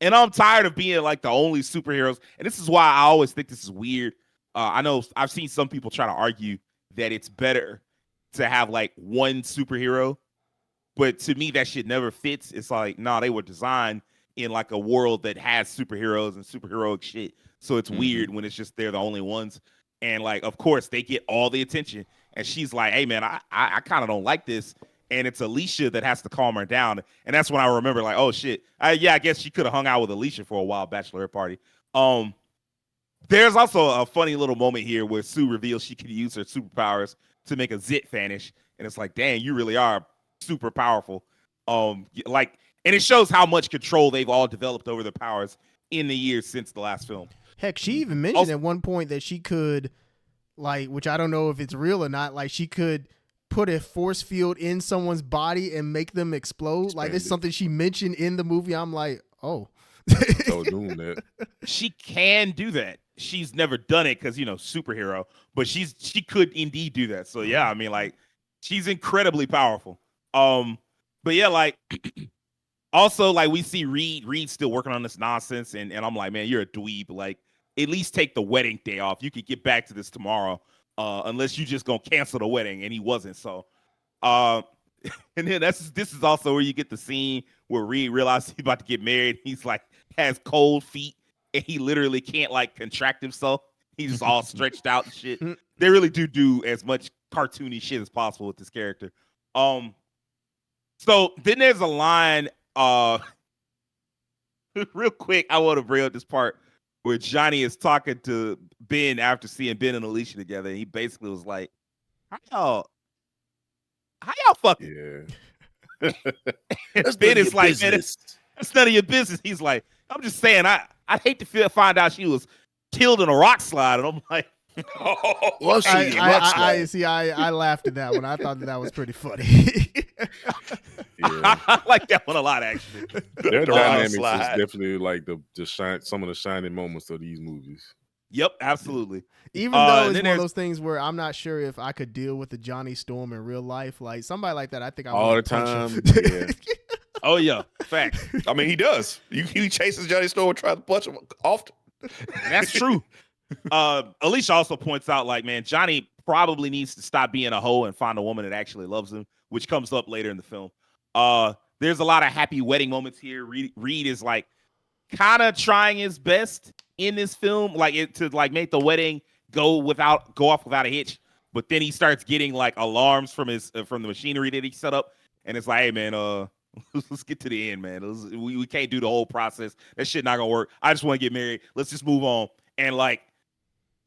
And I'm tired of being like the only superheroes. And this is why I always think this is weird. I know I've seen some people try to argue that it's better to have like one superhero. But to me, that shit never fits. It's like, nah, they were designed in like a world that has superheroes and superheroic shit. So it's weird when it's just they're the only ones. And like, of course, they get all the attention. And she's like, hey, man, I kind of don't like this. And it's Alicia that has to calm her down. And that's when I remember, like, oh, shit. I guess she could have hung out with Alicia for a while, bachelorette party. There's also a funny little moment here where Sue reveals she can use her superpowers to make a zit vanish. And it's like, dang, you really are super powerful. And it shows how much control they've all developed over their powers in the years since the last film. Heck, she even mentioned at one point that she could, like, which I don't know if it's real or not, like she could put a force field in someone's body and make them explode. Like, it's something she mentioned in the movie. I'm like, oh. So doing that. She can do that. She's never done it because, superhero, but she could indeed do that. So yeah, I mean, like, she's incredibly powerful. But yeah, like, also, like, we see Reed still working on this nonsense, and I'm like, man, you're a dweeb. Like, at least take the wedding day off. You could get back to this tomorrow, unless you just gonna cancel the wedding, and he wasn't. So, and then this is also where you get the scene where Reed realizes he's about to get married. He's like has cold feet, and he literally can't like contract himself. He's just all stretched out and shit. They really do as much cartoony shit as possible with this character. So then there's a line. Real quick, I want to bring up this part where Johnny is talking to Ben after seeing Ben and Alicia together. And he basically was like, how y'all fucking? Yeah. And Ben is like, man, that's none of your business. He's like, I'm just saying, I'd hate to find out she was killed in a rock slide. And I'm like, well, I laughed at that one. I thought that was pretty funny. Yeah. I like that one a lot, actually. Their dynamics is definitely like some of the shining moments of these movies. Yep, absolutely. Even though it's one of those things where I'm not sure if I could deal with the Johnny Storm in real life. Like somebody like that, I think I all the would time. Yeah. Oh yeah, facts. I mean, he does. He chases Johnny Storm and tries to punch him often. That's true. Alicia also points out, like, man, Johnny probably needs to stop being a hoe and find a woman that actually loves him, which comes up later in the film. There's a lot of happy wedding moments here. Reed is like kind of trying his best in this film, to make the wedding go off without a hitch. But then he starts getting like alarms from the machinery that he set up, and it's like, hey man, let's get to the end, man. We can't do the whole process. That shit not gonna work. I just want to get married. Let's just move on. And like,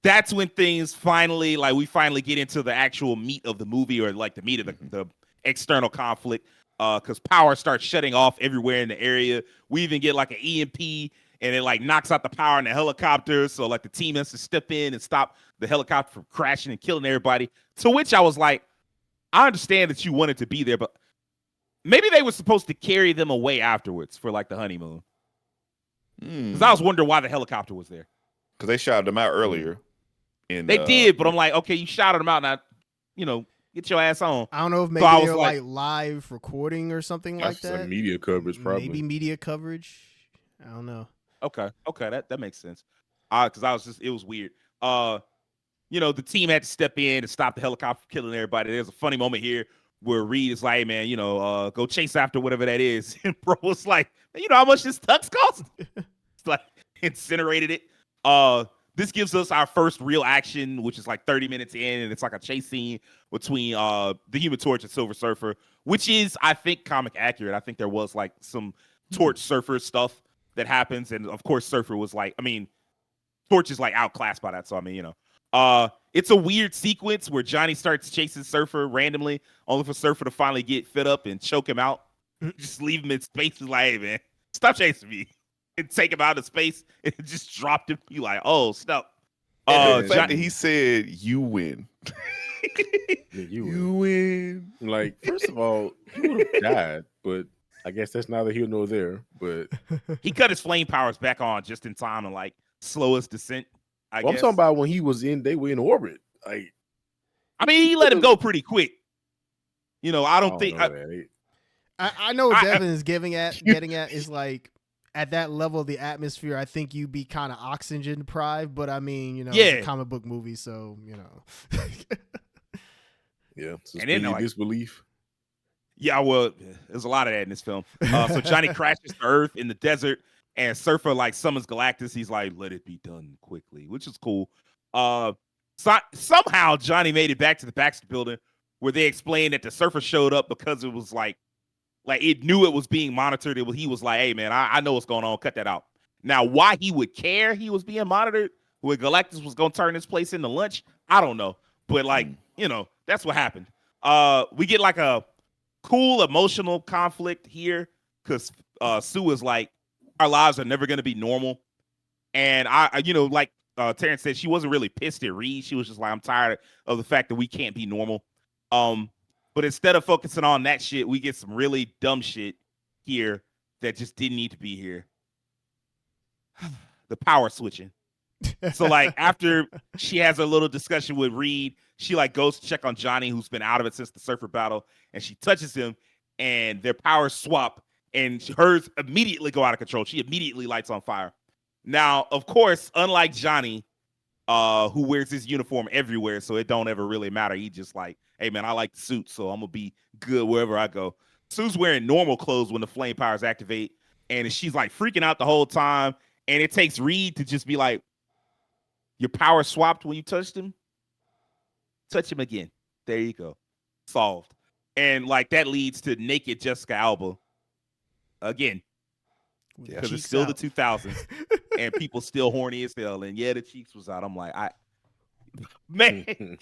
that's when things finally, like, we finally get into the actual meat of the movie, or like the meat of the external conflict. Because power starts shutting off everywhere in the area. We even get like an EMP, and it like knocks out the power in the helicopter. So like the team has to step in and stop the helicopter from crashing and killing everybody. To which I was like, I understand that you wanted to be there, but maybe they were supposed to carry them away afterwards for like the honeymoon. Because I was wondering why the helicopter was there. Because they shouted them out earlier. They did, but I'm like, okay, you shouted them out now, get your ass on. I don't know if maybe they were like live recording or something like that. Some media coverage, probably. Maybe media coverage. I don't know. Okay, that makes sense. Because it was weird. the team had to step in to stop the helicopter from killing everybody. There's a funny moment here where Reed is like, hey, man, go chase after whatever that is. And bro was like, you know how much this tux cost? It's like incinerated it. This gives us our first real action, which is like 30 minutes in, and it's like a chase scene between the Human Torch and Silver Surfer, which is, I think, comic accurate. I think there was like some Torch Surfer stuff that happens, and of course Surfer was like, Torch is like outclassed by that, so it's a weird sequence where Johnny starts chasing Surfer randomly, only for Surfer to finally get fed up and choke him out. Just leave him in space and like, hey man, stop chasing me. And take him out of space and just dropped him. You like, oh, stop. The fact that he said, you win. Yeah, you win. Like, first of all, he would have died, but I guess that's neither here nor there. But he cut his flame powers back on just in time to like slow his descent. I guess. I'm talking about when they were in orbit. Like, he let him go pretty quick. I don't think. I know what Devin is getting at is like, at that level of the atmosphere, I think you'd be kind of oxygen deprived, but it's a comic book movie, so Yeah, and then like, disbelief. Yeah, well, there's a lot of that in this film. So Johnny crashes to Earth in the desert, and Surfer like summons Galactus. He's like, "Let it be done quickly," which is cool. Somehow Johnny made it back to the Baxter Building, where they explained that the Surfer showed up because it was like it knew it was being monitored. He was like, hey, man, I know what's going on. Cut that out. Now, why he would care he was being monitored when Galactus was going to turn this place into lunch, I don't know. But, that's what happened. We get, like, a cool emotional conflict here because Sue is like, our lives are never going to be normal. And, Terance said, she wasn't really pissed at Reed. She was just like, I'm tired of the fact that we can't be normal. But instead of focusing on that shit, we get some really dumb shit here that just didn't need to be here. The power switching. So, like, after she has a little discussion with Reed, she, like, goes to check on Johnny, who's been out of it since the Surfer battle, and she touches him, and their powers swap, and hers immediately go out of control. She immediately lights on fire. Now, of course, unlike Johnny, who wears his uniform everywhere, so it don't ever really matter. He just like, hey man, I like the suit, so I'm gonna be good wherever I go. Sue's wearing normal clothes when the flame powers activate, and she's like freaking out the whole time. And it takes Reed to just be like, your power swapped when you touched him. Touch him again. There you go. Solved. And like that leads to naked Jessica Alba again. Because it's still the 2000s and people still horny as hell. And yeah, the cheeks was out. I'm like, man.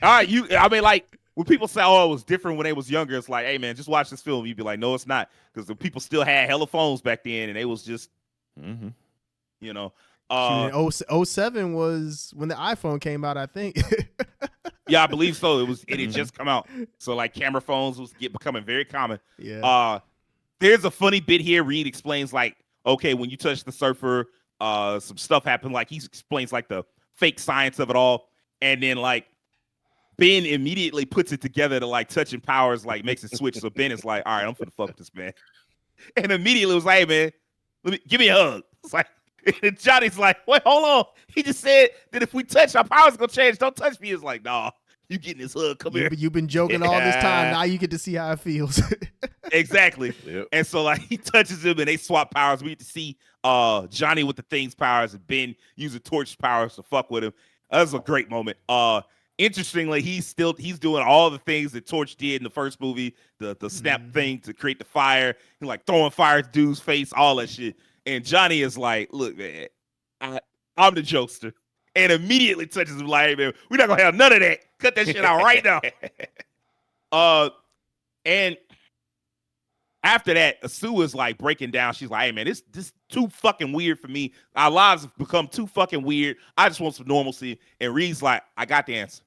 All right, when people say, oh, it was different when they was younger, it's like, hey man, just watch this film. You'd be like, no, it's not. Because the people still had hella phones back then and they was just, Shoot, 07 was when the iPhone came out, I think. Yeah, I believe so. It had just come out. So like camera phones was becoming very common. Yeah. There's a funny bit here. Reed explains like, okay, when you touch the Surfer, some stuff happened. Like he explains like the fake science of it all. And then like Ben immediately puts it together to like touching powers, like makes it switch. So Ben is like, all right, I'm finna fuck this man. And immediately was like, hey man, give me a hug. It's like, and Johnny's like, wait, hold on. He just said that if we touch, our powers gonna change. Don't touch me. It's like, nah, you getting this hug. Come here. You've been joking all this time. Now you get to see how it feels. Exactly. Yep. And so like he touches him and they swap powers. We get to see Johnny with the Thing's powers and Ben using Torch's powers to fuck with him. That was a great moment. Interestingly, he's doing all the things that Torch did in the first movie, the snap thing to create the fire, and like throwing fire at dude's face, all that shit. And Johnny is like, look, man, I'm the jokester. And immediately touches him like, hey, man, we're not gonna have none of that. Cut that shit out right now. And after that, Sue is like breaking down. She's like, hey man, this too fucking weird for me. Our lives have become too fucking weird. I just want some normalcy. And Reed's like, I got the answer.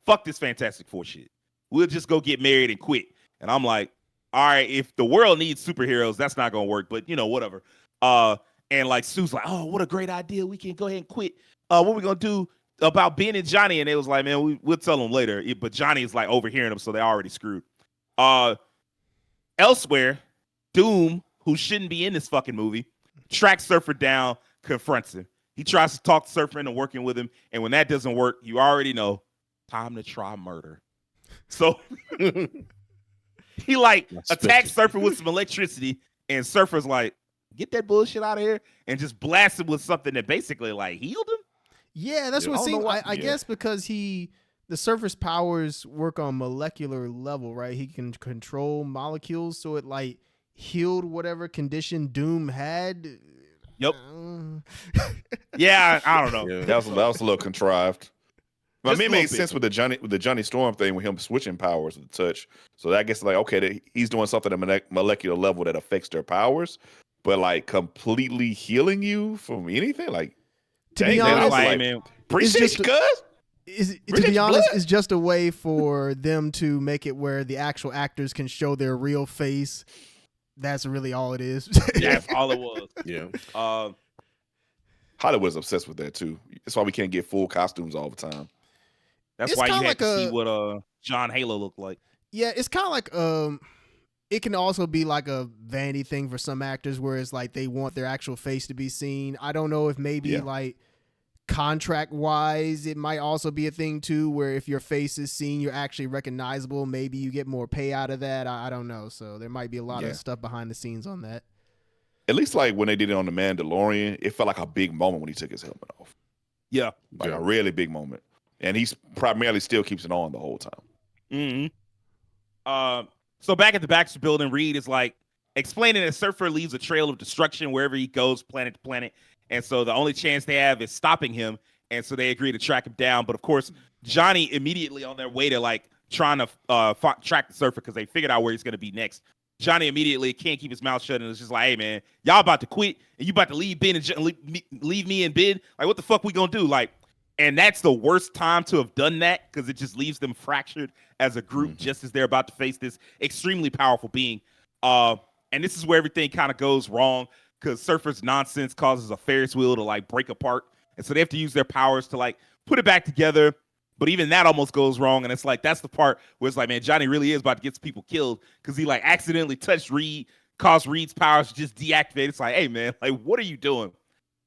Fuck this Fantastic Four shit. We'll just go get married and quit. And I'm like, all right, if the world needs superheroes, that's not gonna work. But whatever. And like Sue's like, oh, what a great idea. We can go ahead and quit. What we gonna do about Ben and Johnny? And they was like, man, we'll tell them later. But Johnny is like overhearing them, so they already screwed. Elsewhere, Doom, who shouldn't be in this fucking movie, tracks Surfer down, confronts him. He tries to talk Surfer into working with him, and when that doesn't work, you already know time to try murder. So he like attacks Surfer with some electricity, and Surfer's like, "Get that bullshit out of here," and just blasts him with something that basically like healed him. Yeah, that's what it seems. I guess because the Surfer's powers work on molecular level, right? He can control molecules, so it like healed whatever condition Doom had. Yep. Yeah, I don't know. Yeah. That was a little contrived. But I mean, it made sense with the Johnny Storm thing with him switching powers with the touch. So I guess like, okay, he's doing something at molecular level that affects their powers, but like completely healing you from anything. Like, to be honest, man, appreciate you, cuz. To be honest, it's just a way for them to make it where the actual actors can show their real face. That's really all it is. That's all it was. Yeah. Hollywood's obsessed with that too. That's why we can't get full costumes all the time. That's why you had to see what John Halo looked like. Yeah, it's kind of like it can also be like a vanity thing for some actors where it's like they want their actual face to be seen. I don't know if maybe like contract wise it might also be a thing too where if your face is seen you're actually recognizable, maybe you get more pay out of that. I don't know, so there might be a lot of stuff behind the scenes on that. At least like when they did it on The Mandalorian, it felt like a big moment when he took his helmet off. Yeah, like a really big moment, and he's primarily still keeps it on the whole time. So back at the Baxter building, Reed is like explaining that Surfer leaves a trail of destruction wherever he goes, planet to planet. And so the only chance they have is stopping him. And so they agree to track him down. But of course, Johnny immediately on their way to like trying to track the Surfer because they figured out where he's going to be next. Johnny immediately can't keep his mouth shut and it's just like, hey, man, y'all about to quit and you about to leave Ben and leave me and Ben. Like, what the fuck we going to do? Like, and that's the worst time to have done that because it just leaves them fractured as a group just as they're about to face this extremely powerful being. And this is where everything kind of goes wrong because Surfer's nonsense causes a Ferris wheel to like break apart. And so they have to use their powers to like put it back together. But even that almost goes wrong. And it's like, that's the part where it's like, man, Johnny really is about to get some people killed because he like accidentally touched Reed, caused Reed's powers to just deactivate. It's like, hey, man, like, what are you doing?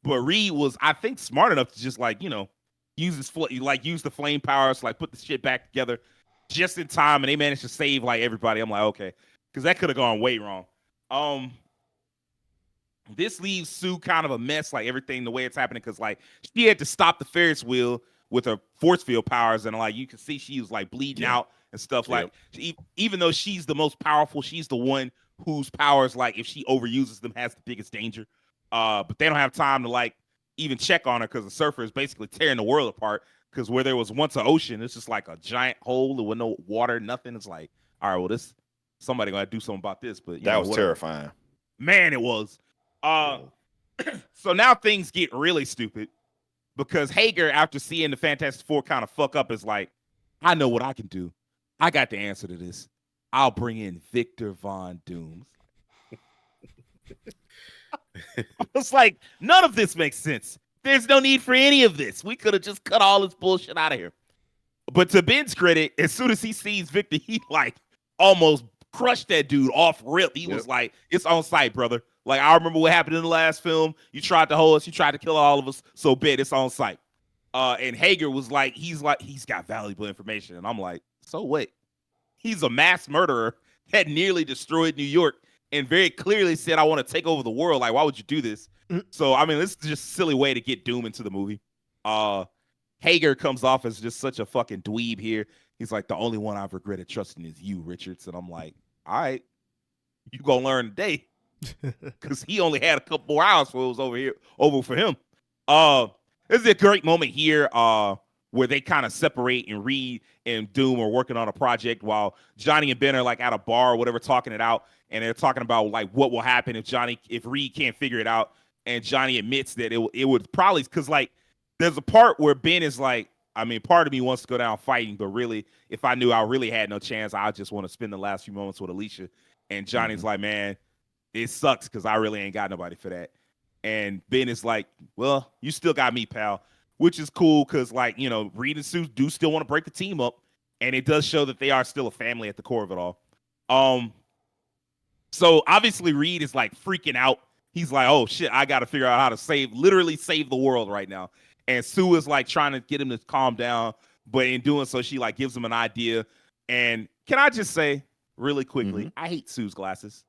But Reed was, I think, smart enough to just like, you know, use the flame powers to like put the shit back together just in time. And they managed to save like everybody. I'm like, okay, because that could have gone way wrong. This leaves Sue kind of a mess, like everything the way it's happening, because like she had to stop the Ferris wheel with her force field powers, and like you can see she was like bleeding out and stuff. Like even though she's the most powerful, she's the one whose powers, like if she overuses them, has the biggest danger. But they don't have time to like even check on her because the Surfer is basically tearing the world apart. Because where there was once an ocean, it's just like a giant hole with no water, nothing. It's like, all right, well, somebody gonna do something about this. But that was terrifying. Man, it was. So now things get really stupid because Hager, after seeing the Fantastic Four kind of fuck up, is like, I know what I can do. I got the answer to this. I'll bring in Victor Von Dooms. It's like, none of this makes sense. There's no need for any of this. We could have just cut all this bullshit out of here. But to Ben's credit, as soon as he sees Victor, he like almost crushed that dude off rip. He was like, it's on sight, brother. Like, I remember what happened in the last film. You tried to hold us. You tried to kill all of us. So bet it's on sight. And Hager was like, he's got valuable information. And I'm like, so what? He's a mass murderer that nearly destroyed New York and very clearly said, I want to take over the world. Like, why would you do this? So, I mean, this is just a silly way to get Doom into the movie. Hager comes off as just such a fucking dweeb here. He's like, the only one I've regretted trusting is you, Richards. And I'm like, all right, you gonna learn today. Because he only had a couple more hours before it was over for him. This is a great moment here where they kind of separate and Reed and Doom are working on a project while Johnny and Ben are like at a bar or whatever talking it out. And they're talking about like what will happen if Reed can't figure it out. And Johnny admits that it would probably, because like there's a part where Ben is like, I mean, part of me wants to go down fighting, but really, if I knew I really had no chance, I just want to spend the last few moments with Alicia. And Johnny's like, man, it sucks because I really ain't got nobody for that. And Ben is like, well, you still got me, pal, which is cool because, like, you know, Reed and Sue do still want to break the team up. And it does show that they are still a family at the core of it all. So obviously Reed is like freaking out he's like, oh shit, I got to figure out how to literally save the world right now. And Sue is like trying to get him to calm down, but in doing so, she like gives him an idea. And can I just say really quickly, I hate Sue's glasses.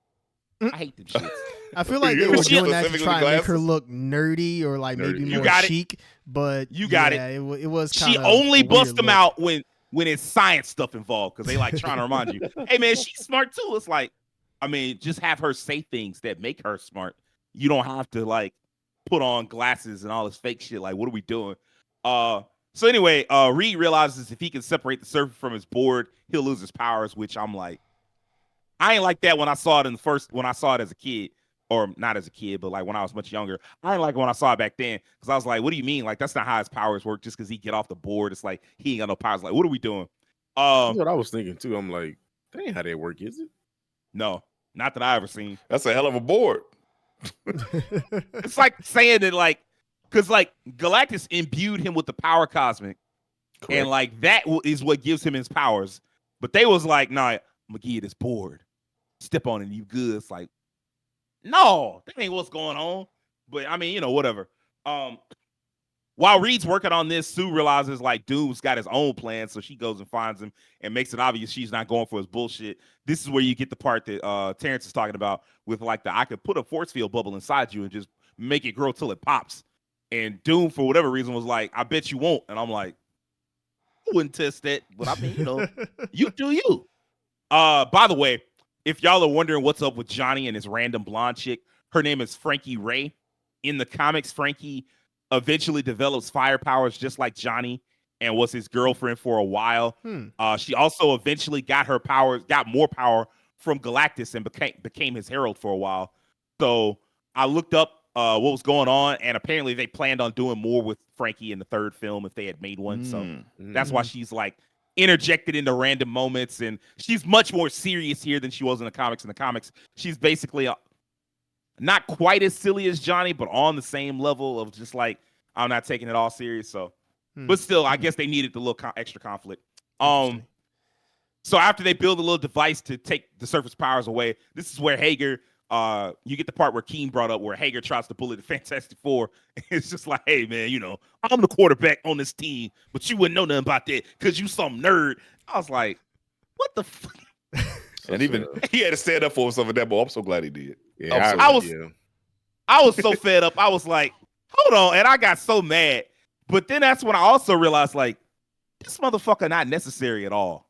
I hate them shits. I feel like they were doing that to Specifically try and make her glasses? look nerdy or like maybe You more got it. chic. But You got it. It was kind She of only busts them out when it's science stuff involved because they like trying to remind you, hey man, she's smart too. It's like, I mean, just have her say things that make her smart. You don't have to like put on glasses and all this fake shit. Like, what are we doing? So anyway, Reed realizes if he can separate the surfer from his board, he'll lose his powers, which I'm like, I ain't like that when I saw it when I saw it as a kid, or not as a kid, but like when I was much younger. I didn't like it when I saw it back then because I was like, what do you mean? Like, that's not how his powers work. Just because he get off the board, it's like he ain't got no powers. Like, what are we doing? That's what I was thinking too. I'm like, that ain't how that work, is it? No, not that I ever seen. That's a hell of a board. It's like saying that, like, because like Galactus imbued him with the power cosmic, Correct. and like that is what gives him his powers. But they was like, nah, I'm gonna give you this board. Step on it, you good. It's like, no, that ain't what's going on. But I mean, whatever. While Reed's working on this, Sue realizes like Doom's got his own plan, so she goes and finds him and makes it obvious she's not going for his bullshit. This is where you get the part that Terance is talking about with like I could put a force field bubble inside you and just make it grow till it pops. And Doom, for whatever reason, was like, I bet you won't. And I'm like, I wouldn't test that, but I mean, you do you. By the way, if y'all are wondering what's up with Johnny and his random blonde chick, her name is Frankie Ray. In the comics, Frankie eventually develops fire powers just like Johnny and was his girlfriend for a while. She also eventually got more power from Galactus and became his herald for a while. So I looked up what was going on, and apparently they planned on doing more with Frankie in the third film if they had made one. So that's why she's like interjected into random moments, and she's much more serious here than she was in the comics. In the comics, she's basically not quite as silly as Johnny, but on the same level of just like, I'm not taking it all serious. So, but still, I guess they needed the little extra conflict. So after they build a little device to take the surface powers away, this is where Hager, you get the part where Keem brought up where Hager tries to bully the Fantastic Four. It's just like, hey man, I'm the quarterback on this team, but you wouldn't know nothing about that because you some nerd. I was like, what the fuck? And even he had to stand up for himself at that ball. I'm so glad he did. Yeah, I was so fed up. I was like, hold on. And I got so mad. But then that's when I also realized, like, this motherfucker not necessary at all.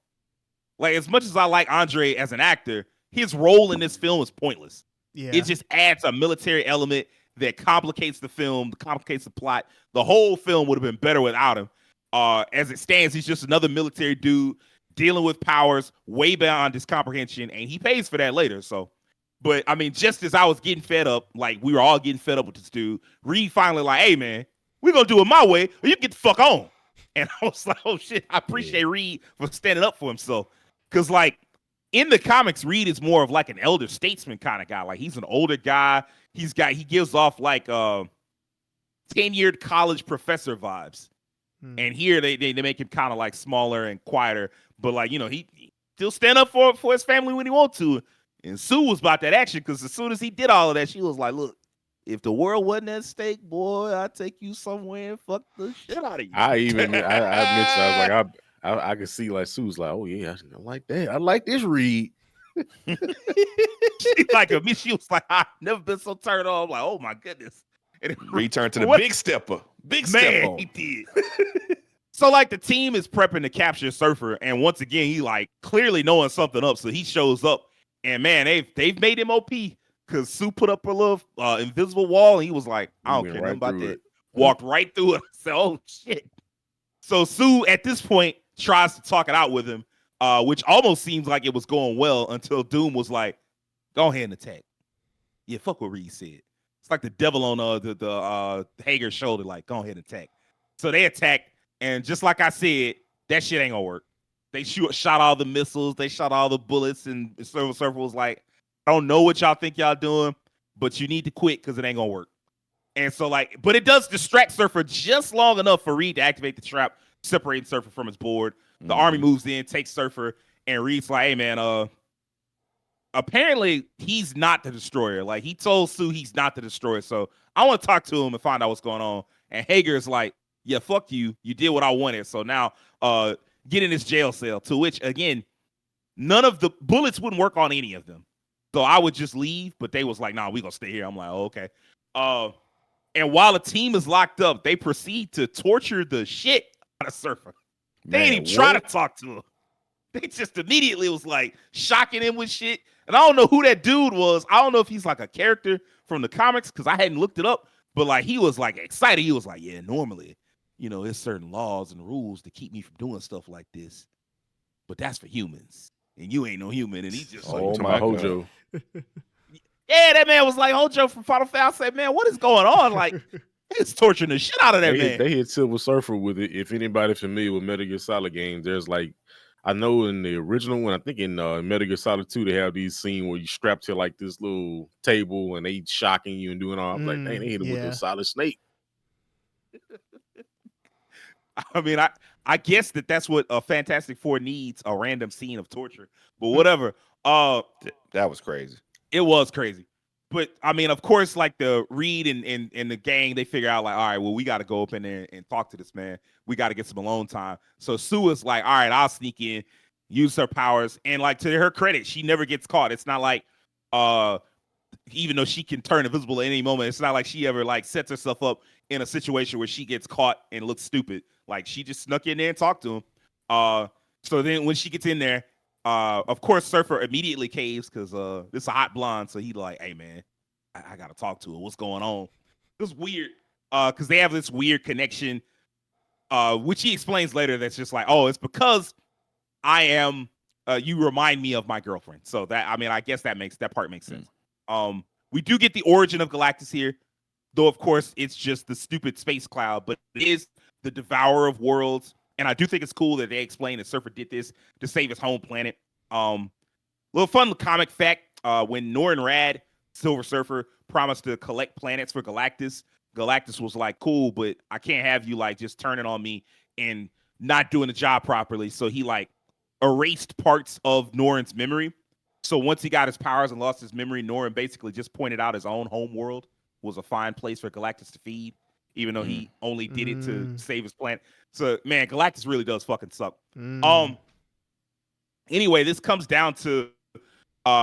Like, as much as I like Andre as an actor, his role in this film is pointless. Yeah. It just adds a military element that complicates the film, complicates the plot. The whole film would have been better without him. As it stands, he's just another military dude dealing with powers way beyond his comprehension, and he pays for that later. So, but I mean, just as I was getting fed up, like we were all getting fed up with this dude, Reed finally like, hey man, we're gonna do it my way, or you get the fuck on. And I was like, oh shit, I appreciate Reed for standing up for himself. Cause like in the comics, Reed is more of like an elder statesman kind of guy. Like he's an older guy. He gives off like tenured college professor vibes. And here they make him kind of like smaller and quieter, but like, he still stand up for his family when he wants to. And Sue was about that action because as soon as he did all of that, she was like, look, if the world wasn't at stake, boy, I'd take you somewhere and fuck the shit out of you. I mentioned, I was like, I could see like Sue's like, oh yeah, I like that. I like this Reed. She like me. She was like, I've never been so turned on. I'm like, oh my goodness. And return to the big stepper. Big man, step. He did. So like the team is prepping to capture Surfer, and once again he like clearly knowing something up, so he shows up, and man, they've made him OP because Sue put up a little invisible wall, and he was like, I don't care nothing about that. Walked right through it. I said, oh shit. So Sue at this point tries to talk it out with him, which almost seems like it was going well until Doom was like, go ahead and attack. Yeah, fuck what Reed said. It's like the devil on the Hager's shoulder, like, go ahead and attack. So they attack, and just like I said, that shit ain't gonna work. They shot all the missiles, they shot all the bullets, and Surfer was like, I don't know what y'all think y'all doing, but you need to quit because it ain't gonna work. And so like, but it does distract Surfer just long enough for Reed to activate the trap, separating Surfer from his board. The army moves in, takes Surfer, and Reed's like, hey man, apparently he's not the destroyer. Like, he told Sue he's not the destroyer. So I want to talk to him and find out what's going on. And Hager's like, yeah, fuck you. You did what I wanted. So now get in this jail cell. To which, again, none of the bullets wouldn't work on any of them. So I would just leave. But they was like, nah, we going to stay here. I'm like, oh, okay. And while the team is locked up, they proceed to torture the shit out of Surfer. They ain't even try to talk to him. They just immediately was like shocking him with shit. And I don't know who that dude was. I don't know if he's like a character from the comics because I hadn't looked it up. But like he was like excited. He was like, yeah, normally, there's certain laws and rules to keep me from doing stuff like this. But that's for humans. And you ain't no human. And he just like, my Hojo. Yeah, that man was like Hojo from Final Fantasy. I said, man, what is going on? Like, it's torturing the shit out of that man. They hit Silver Surfer with it. If anybody familiar with Metal Gear Solid games, there's like, I know in the original one, I think in Metal Gear Solid 2, they have these scenes where you strap to like this little table and they shocking you and doing all. I'm like, dang, they hit him with a Solid Snake. I mean, I guess that's what Fantastic Four needs, a random scene of torture. But whatever. That was crazy. It was crazy. But I mean, of course, like the Reed and the gang, they figure out like, all right, well, we got to go up in there and talk to this man. We got to get some alone time. So Sue is like, all right, I'll sneak in, use her powers. And like, to her credit, she never gets caught. It's not like, even though she can turn invisible at any moment, it's not like she ever like sets herself up in a situation where she gets caught and looks stupid. Like, she just snuck in there and talked to him. So then when she gets in there, of course, Surfer immediately caves because this is a hot blonde. So he like, hey, man, I got to talk to her. What's going on? It was weird because they have this weird connection, which he explains later. That's just like, oh, it's because I am, you remind me of my girlfriend. So that, I mean, I guess that part makes sense. We do get the origin of Galactus here, though, of course, it's just the stupid space cloud, but it is the devourer of worlds. And I do think it's cool that they explain that Surfer did this to save his home planet. Little fun comic fact, when Norrin Rad, Silver Surfer, promised to collect planets for Galactus, Galactus was like, cool, but I can't have you like just turning on me and not doing the job properly. So he like erased parts of Norrin's memory. So once he got his powers and lost his memory, Norrin basically just pointed out his own home world was a fine place for Galactus to feed, even though he only did it to save his planet. So, man, Galactus really does fucking suck. Anyway, this comes down to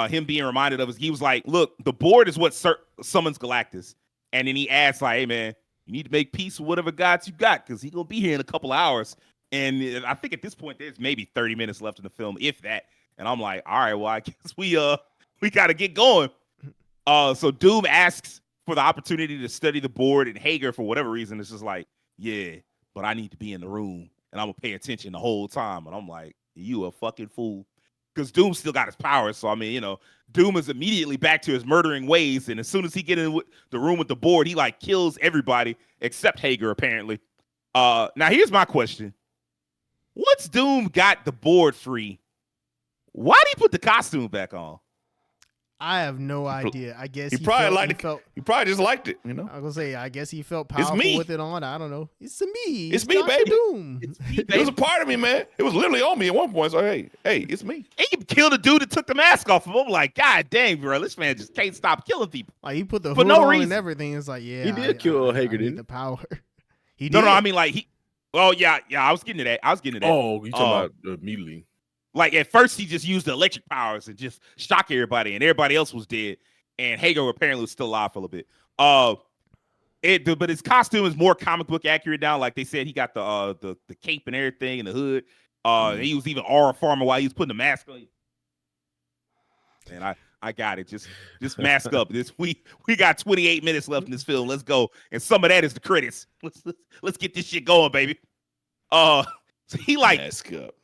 him being reminded of his. He was like, look, the board is what summons Galactus. And then he asks, like, hey, man, you need to make peace with whatever gods you got because he's going to be here in a couple hours. And I think at this point, there's maybe 30 minutes left in the film, if that. And I'm like, all right, well, I guess we got to get going. So Doom asks for the opportunity to study the board, and Hager, for whatever reason, is just like, yeah, but I need to be in the room and I'm gonna pay attention the whole time. And I'm like, you a fucking fool. Because Doom still got his powers. So I mean, Doom is immediately back to his murdering ways. And as soon as he get in the room with the board, he like kills everybody except Hager, apparently. Now here's my question. Once Doom got the board free, why did he put the costume back on? I have no idea. I guess he probably liked it. He probably just liked it, I was gonna say, I guess he felt powerful with it on. I don't know. It's me. It's me, Dr. baby. Doom. It's me, baby. It was a part of me, man. It was literally on me at one point. So hey, it's me. And he killed a dude that took the mask off of him. I'm like, God dang, bro, this man just can't stop killing people. Like, he put the hood on and everything. It's like, yeah, he did kill Hager, didn't he? The power. He did. No, I mean, like, he. Oh yeah, I was getting to that. Oh, you talking about immediately? Like, at first he just used the electric powers and just shock everybody, and everybody else was dead. And Hager apparently was still alive for a little bit. But his costume is more comic book accurate now. Like they said, he got the cape and everything and the hood. And he was even aura farmer while he was putting the mask on. And I got it. Just mask up. We got 28 minutes left in this film. Let's go. And some of that is the credits. Let's get this shit going, baby. So he like mask up.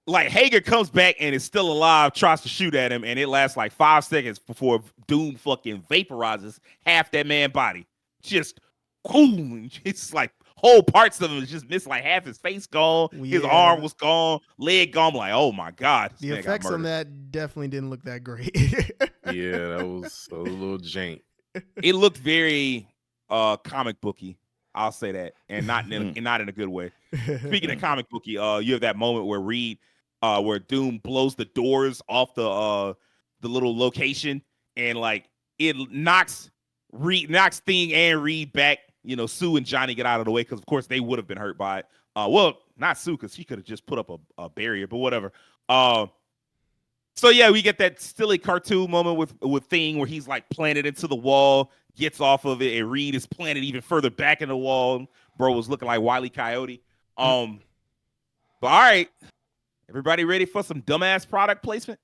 Like, Hager comes back and is still alive, tries to shoot at him, and it lasts like 5 seconds before Doom fucking vaporizes half that man's body. Just, boom. It's like whole parts of him is just missed, like half his face gone, his arm was gone, leg gone. I'm like, oh my God. The effects on that definitely didn't look that great. Yeah, that was a little jank. It looked very comic booky. I'll say that, and not in a good way. Speaking of comic booky, you have that moment where Reed, where Doom blows the doors off the little location, and like it knocks Thing and Reed back. You know, Sue and Johnny get out of the way because of course they would have been hurt by it. Well, not Sue because she could have just put up a barrier, but whatever. So yeah, we get that silly cartoon moment with Thing where he's like planted into the wall, gets off of it, and Reed is planted even further back in the wall. Bro was looking like Wile E. Coyote. But all right, everybody ready for some dumbass product placement?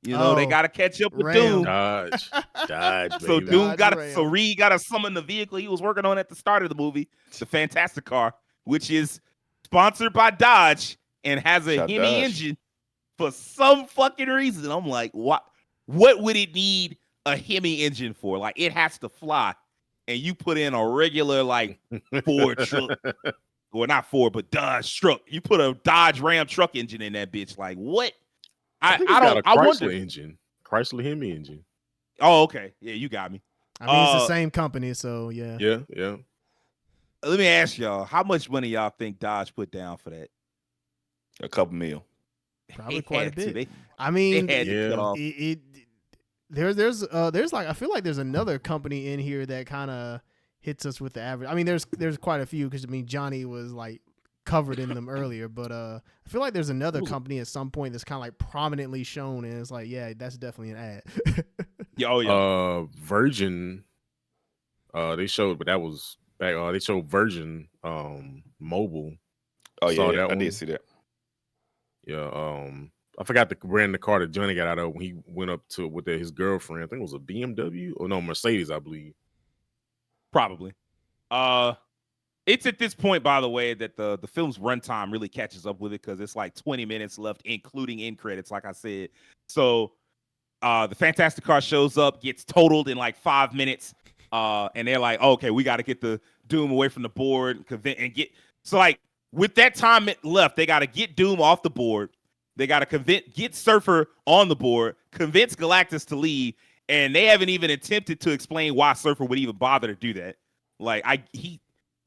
You know, they got to catch up with Doom. Dodge, So baby. Doom so Reed got to summon the vehicle he was working on at the start of the movie, the Fantastic Car, which is sponsored by Dodge and has a Hemi engine for some fucking reason. I'm like, what would it need a Hemi engine for? Like, it has to fly, and you put in a regular like Ford truck, or not Ford, but Dodge truck. You put a Dodge Ram truck engine in that bitch. Like, what? I don't. I wonder. Engine, Chrysler Hemi engine. Oh, okay. Yeah, you got me. I mean, it's the same company, so yeah. Yeah. Let me ask y'all, how much money y'all think Dodge put down for that? A couple mil. Probably quite a bit. There's like, I feel like there's another company in here that kind of hits us with the average. I mean, there's quite a few because I mean Johnny was like covered in them earlier, but I feel like there's another company at some point that's kind of like prominently shown, and it's like, yeah, that's definitely an ad. Yeah. Virgin. They showed, but that was back. They showed Virgin Mobile. Oh yeah, I did see that. Yeah. I forgot the brand of car that Johnny got out of when he went up to with his girlfriend. I think it was a BMW or no, Mercedes, I believe. Probably. It's at this point, by the way, that the film's runtime really catches up with it because it's like 20 minutes left, including end credits, like I said. So the Fantastic Car shows up, gets totaled in like 5 minutes, and they're like, oh, okay, we got to get the Doom away from the board and get. So like with that time left, they got to get Doom off the board. They got to get Surfer on the board, convince Galactus to leave, and they haven't even attempted to explain why Surfer would even bother to do that. Like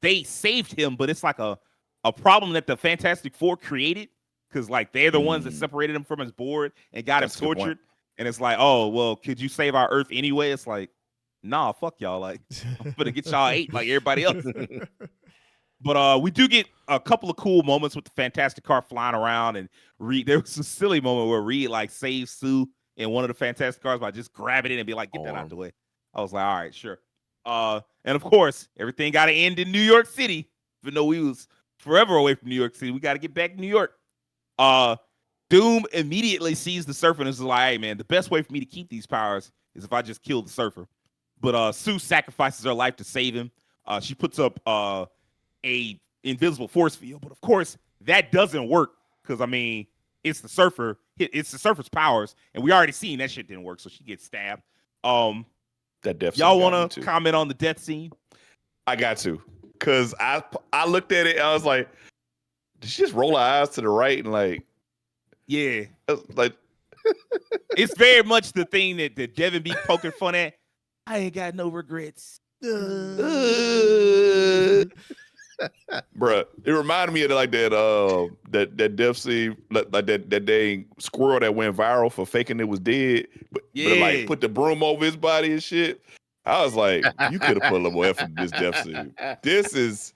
they saved him, but it's like a problem that the Fantastic Four created because like they're the ones that separated him from his board and got him tortured. And it's like, oh well, could you save our Earth anyway? It's like, nah, fuck y'all. Like, I'm gonna get y'all 8 like everybody else. But we do get a couple of cool moments with the Fantastic Car flying around, and Reed. There was a silly moment where Reed like saves Sue in one of the Fantastic Cars by just grabbing it and be like, "Get that out of the way." I was like, "All right, sure." And of course, everything got to end in New York City, even though we was forever away from New York City. We got to get back to New York. Doom immediately sees the Surfer and is like, "Hey, man, the best way for me to keep these powers is if I just kill the Surfer." But Sue sacrifices her life to save him. She puts up a invisible force field, but of course that doesn't work because I mean it's the Surfer. It's the Surfer's powers, and we already seen that shit didn't work, so she gets stabbed. That death. Y'all want to comment on the death scene? I got to, cause I looked at it and I was like, did she just roll her eyes to the right and like, yeah, like it's very much the thing that Devin be poking fun at. I ain't got no regrets. Bruh, it reminded me of like that death scene, like that dang squirrel that went viral for faking it was dead, but like put the broom over his body and shit. I was like, you could have put a little more effort in this death scene. This is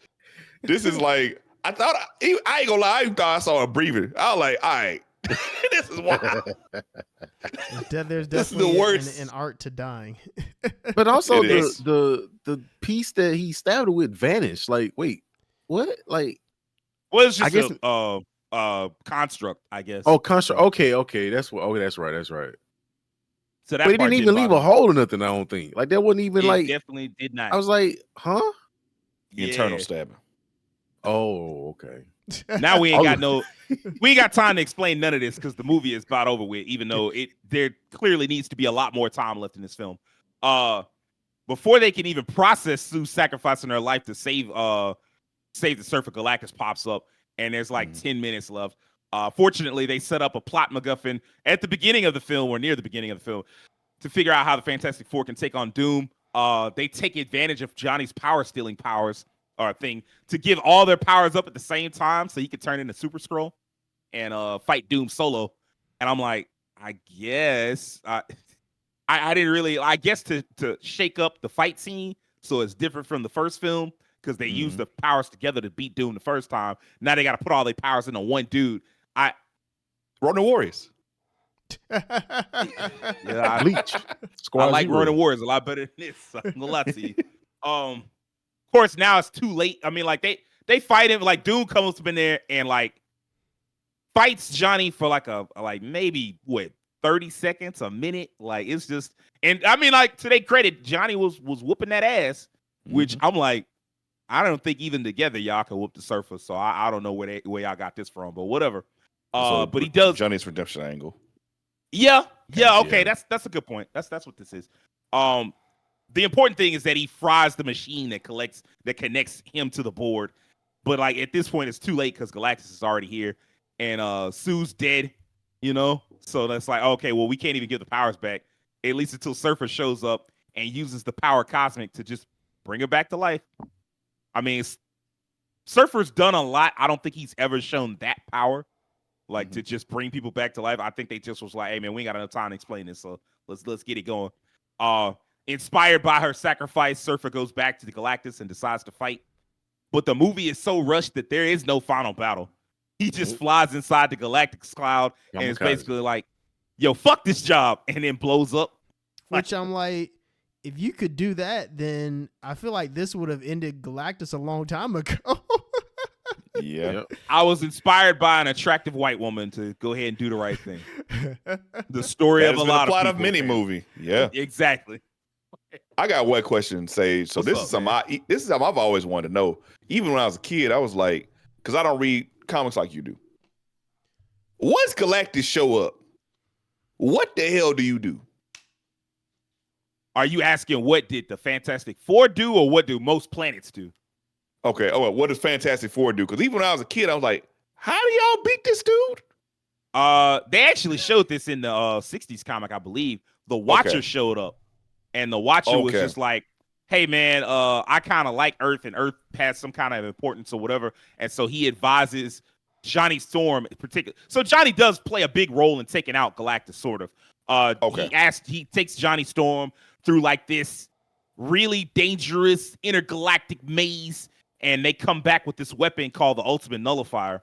like, I ain't gonna lie, I even thought I saw her breathing. I was like, all right, this is wild. There's definitely an art to dying. But also the piece that he stabbed her with vanished. Like, wait, what? Like, well, it's just a construct, I guess. Oh, construct. Okay. That's what. Okay, that's right. So that but it didn't even leave a hole or nothing. I don't think. Like that wasn't even like. Definitely did not. I was like, huh? Internal stabbing. Oh, okay. Now we ain't got time to explain none of this because the movie is about over with. Even though there clearly needs to be a lot more time left in this film. Before they can even process Sue sacrificing her life to save the Surfer, Galactus pops up, and there's like 10 minutes left. Fortunately, they set up a plot MacGuffin at the beginning of the film or near the beginning of the film to figure out how the Fantastic Four can take on Doom. They take advantage of Johnny's power stealing powers or thing to give all their powers up at the same time so he could turn into Super Skrull and fight Doom solo. And I'm like, I guess I didn't really. I guess to shake up the fight scene so it's different from the first film because they used the powers together to beat Doom the first time. Now they got to put all their powers into one dude. Ronin Warriors. Yeah, Bleach. I Squad like Zero. Ronin Warriors a lot better than this. I'm gonna lie to you. Of course, now it's too late. I mean, like they fight him. Like Doom comes up in there and like fights Johnny for like maybe 30 seconds, a minute. Like it's just, and I mean, like to their credit, Johnny was whooping that ass, which I'm like, I don't think even together y'all can whoop the Surfer. So I don't know where y'all got this from, but whatever. But he does Johnny's redemption angle. Yeah. Okay, that's a good point. That's what this is. The important thing is that he fries the machine that connects him to the board. But like at this point, it's too late because Galactus is already here, and Sue's dead. You know, so that's like, okay, well, we can't even give the powers back at least until Surfer shows up and uses the power cosmic to just bring her back to life. I mean, Surfer's done a lot. I don't think he's ever shown that power. Like to just bring people back to life. I think they just was like, hey man, we ain't got enough time to explain this, so let's get it going. Inspired by her sacrifice, Surfer goes back to the Galactus and decides to fight. But the movie is so rushed that there is no final battle. He just flies inside the Galactic's cloud and it's basically like, yo, fuck this job, and then blows up. Which I'm like, if you could do that, then I feel like this would have ended Galactus a long time ago. Yeah. I was inspired by an attractive white woman to go ahead and do the right thing. The story of a lot the plot of of many movie. Yeah. Exactly. I got one question, Sage. So this is something I've always wanted to know. Even when I was a kid, I was like, because I don't read comics like you do. Once Galactus show up, what the hell do you do? Are you asking what did the Fantastic Four do, or what do most planets do? Okay. Oh, well, what does Fantastic Four do? Because even when I was a kid, I was like, how do y'all beat this dude? They actually showed this in the 60s comic, I believe. The Watcher showed up, and the Watcher was just like, hey man, I kind of like Earth, and Earth has some kind of importance or whatever. And so he advises Johnny Storm in particular. So Johnny does play a big role in taking out Galactus, sort of. He takes Johnny Storm through like this really dangerous intergalactic maze, and they come back with this weapon called the Ultimate Nullifier.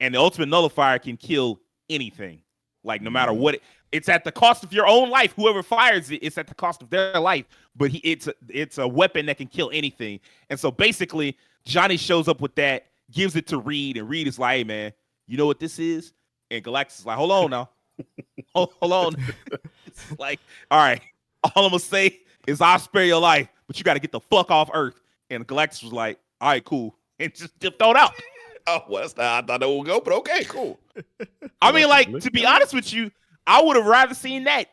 And the Ultimate Nullifier can kill anything, like no matter what. It's at the cost of your own life. Whoever fires it, it's at the cost of their life. But it's a weapon that can kill anything. And so basically, Johnny shows up with that, gives it to Reed, and Reed is like, hey man, you know what this is? And Galactus is like, hold on now. hold on. It's like, all right, all I'm gonna say is I'll spare your life, but you got to get the fuck off Earth. And Galactus was like, all right, cool. And just dipped on out. Oh, well, that's not how I thought it would go, but okay, cool. I mean, like, to be honest with you, I would have rather seen that.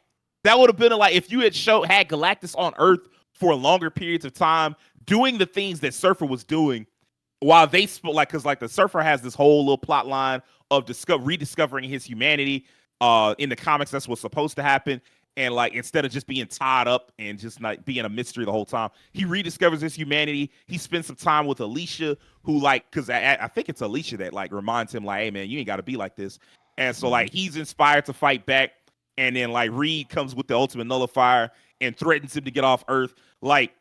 That would have been like if you had Galactus on Earth for longer periods of time, doing the things that Surfer was doing, while they because like the Surfer has this whole little plot line of rediscovering his humanity. In the comics, that's what's supposed to happen. And like instead of just being tied up and just like being a mystery the whole time, he rediscovers his humanity. He spends some time with Alicia, who like, because I think it's Alicia that like reminds him like, hey man, you ain't got to be like this. And so like he's inspired to fight back. And then like Reed comes with the Ultimate Nullifier and threatens him to get off Earth. Like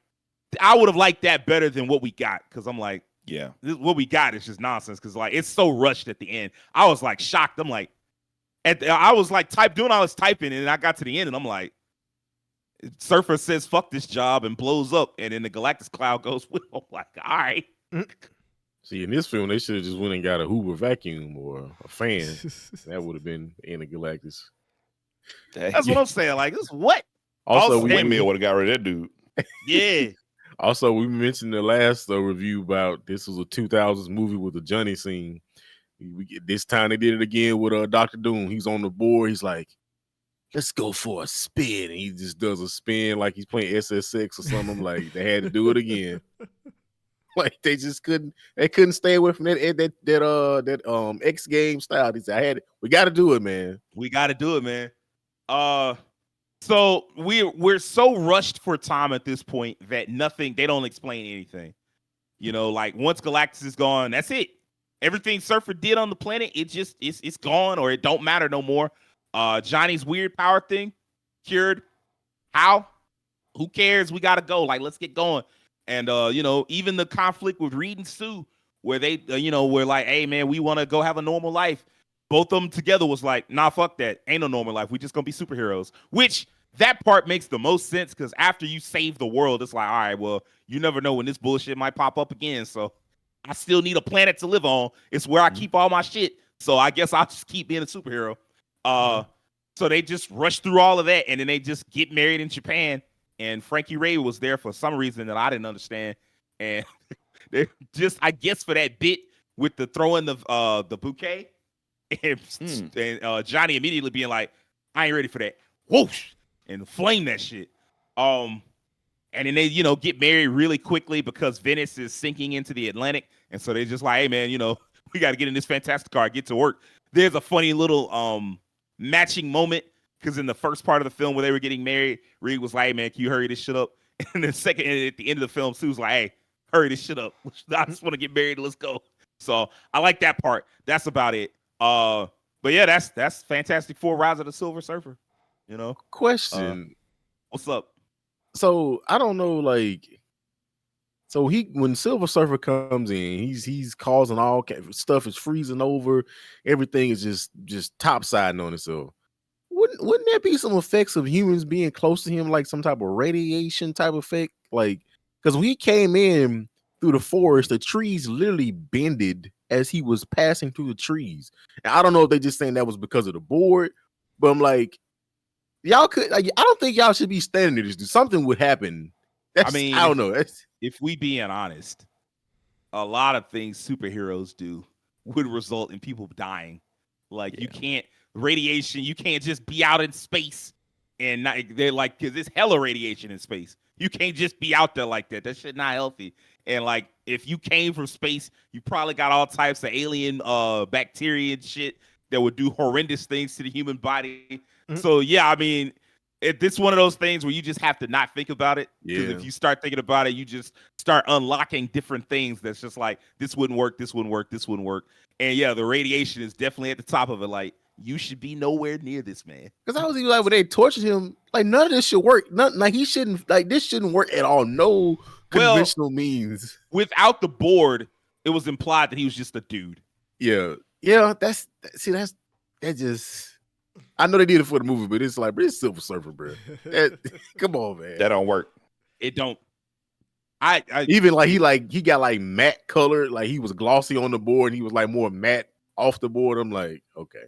I would have liked that better than what we got, because I'm like, yeah, what we got is just nonsense, because like it's so rushed at the end. I was like shocked. I'm like, I was like doing all this typing, and I got to the end, and I'm like, Surfer says fuck this job and blows up, and then the Galactus cloud goes with him. I'm like, all right. See, in this film, they should have just went and got a Hoover vacuum or a fan. That would have been the end of Galactus. That's what I'm saying. Like, this what? Also, windmill would have got rid of that dude. Yeah. Also, we mentioned the last review about this was a 2000s movie with a Johnny scene. This time they did it again with Dr. Doom. He's on the board. He's like, let's go for a spin. And he just does a spin like he's playing SSX or something. I'm like, they had to do it again. Like they just couldn't stay away from that X game style. He said, we got to do it, man. We got to do it, man. So we're so rushed for time at this point that they don't explain anything. You know, like once Galactus is gone, that's it. Everything Surfer did on the planet, it's gone, or it don't matter no more. Johnny's weird power thing cured. How? Who cares? We gotta go. Like, let's get going. And even the conflict with Reed and Sue, where they, were like, hey man, we want to go have a normal life. Both of them together was like, nah, fuck that. Ain't no normal life. We just gonna be superheroes. Which that part makes the most sense because after you save the world, it's like, all right, well, you never know when this bullshit might pop up again. So I still need a planet to live on. It's where I keep all my shit. So I guess I'll just keep being a superhero. So they just rush through all of that, and then they just get married in Japan. And Frankie Ray was there for some reason that I didn't understand. And they just, I guess, for that bit with the throwing the bouquet, and Johnny immediately being like, I ain't ready for that. Whoosh! And flame that shit. And then they, get married really quickly because Venice is sinking into the Atlantic. And so they just like, hey man, we got to get in this fantastic car, get to work. There's a funny little matching moment because in the first part of the film where they were getting married, Reed was like, hey man, can you hurry this shit up? And then at the end of the film, Sue's like, hey, hurry this shit up. I just want to get married. Let's go. So I like that part. That's about it. But yeah, that's Fantastic Four: Rise of the Silver Surfer. Question. What's up? So I don't know, so when Silver Surfer comes in, he's causing all stuff is freezing over, everything is just topsiding on itself. Wouldn't there be some effects of humans being close to him, like some type of radiation type effect? Like, because when he came in through the forest, the trees literally bended as he was passing through the trees. And I don't know if they just saying that was because of the board, but I'm like, y'all could. Like, I don't think y'all should be standing there. Just something would happen. I don't know. If we being honest, a lot of things superheroes do would result in people dying. Like you can't radiation. You can't just be out in space and they're like, because it's hella radiation in space. You can't just be out there like that. That shit not healthy. And like, if you came from space, you probably got all types of alien bacteria and shit that would do horrendous things to the human body. Mm-hmm. So yeah, I mean, it's one of those things where you just have to not think about it. Because if you start thinking about it, you just start unlocking different things that's just like, this wouldn't work, this wouldn't work, this wouldn't work. And yeah, the radiation is definitely at the top of it. Like, you should be nowhere near this, man. Because I was even like, when they tortured him, like none of this should work. Nothing, like he shouldn't, like this shouldn't work at all. No conventional means. Without the board, it was implied that he was just a dude. Yeah. That just. I know they did it for the movie, but it's like, it's Silver Surfer, bro. Come on, man. That don't work. It don't. I even like he got like matte color, like he was glossy on the board, and he was like more matte off the board. I'm like, okay,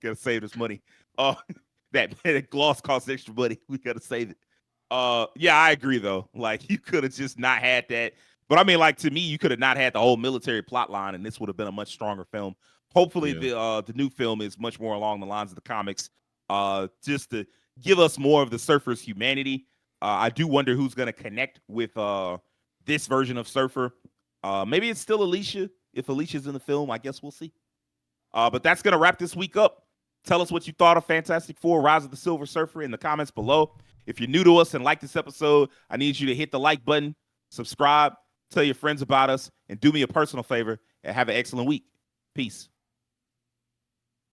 gotta save this money. That gloss costs extra money. We gotta save it. Yeah, I agree though. Like you could have just not had that. But I mean, like to me, you could have not had the whole military plot line, and this would have been a much stronger film. Hopefully, the new film is much more along the lines of the comics, just to give us more of the Surfer's humanity. I do wonder who's going to connect with this version of Surfer. Maybe it's still Alicia. If Alicia's in the film, I guess we'll see. But that's going to wrap this week up. Tell us what you thought of Fantastic Four: Rise of the Silver Surfer in the comments below. If you're new to us and like this episode, I need you to hit the like button, subscribe, tell your friends about us, and do me a personal favor and have an excellent week. Peace.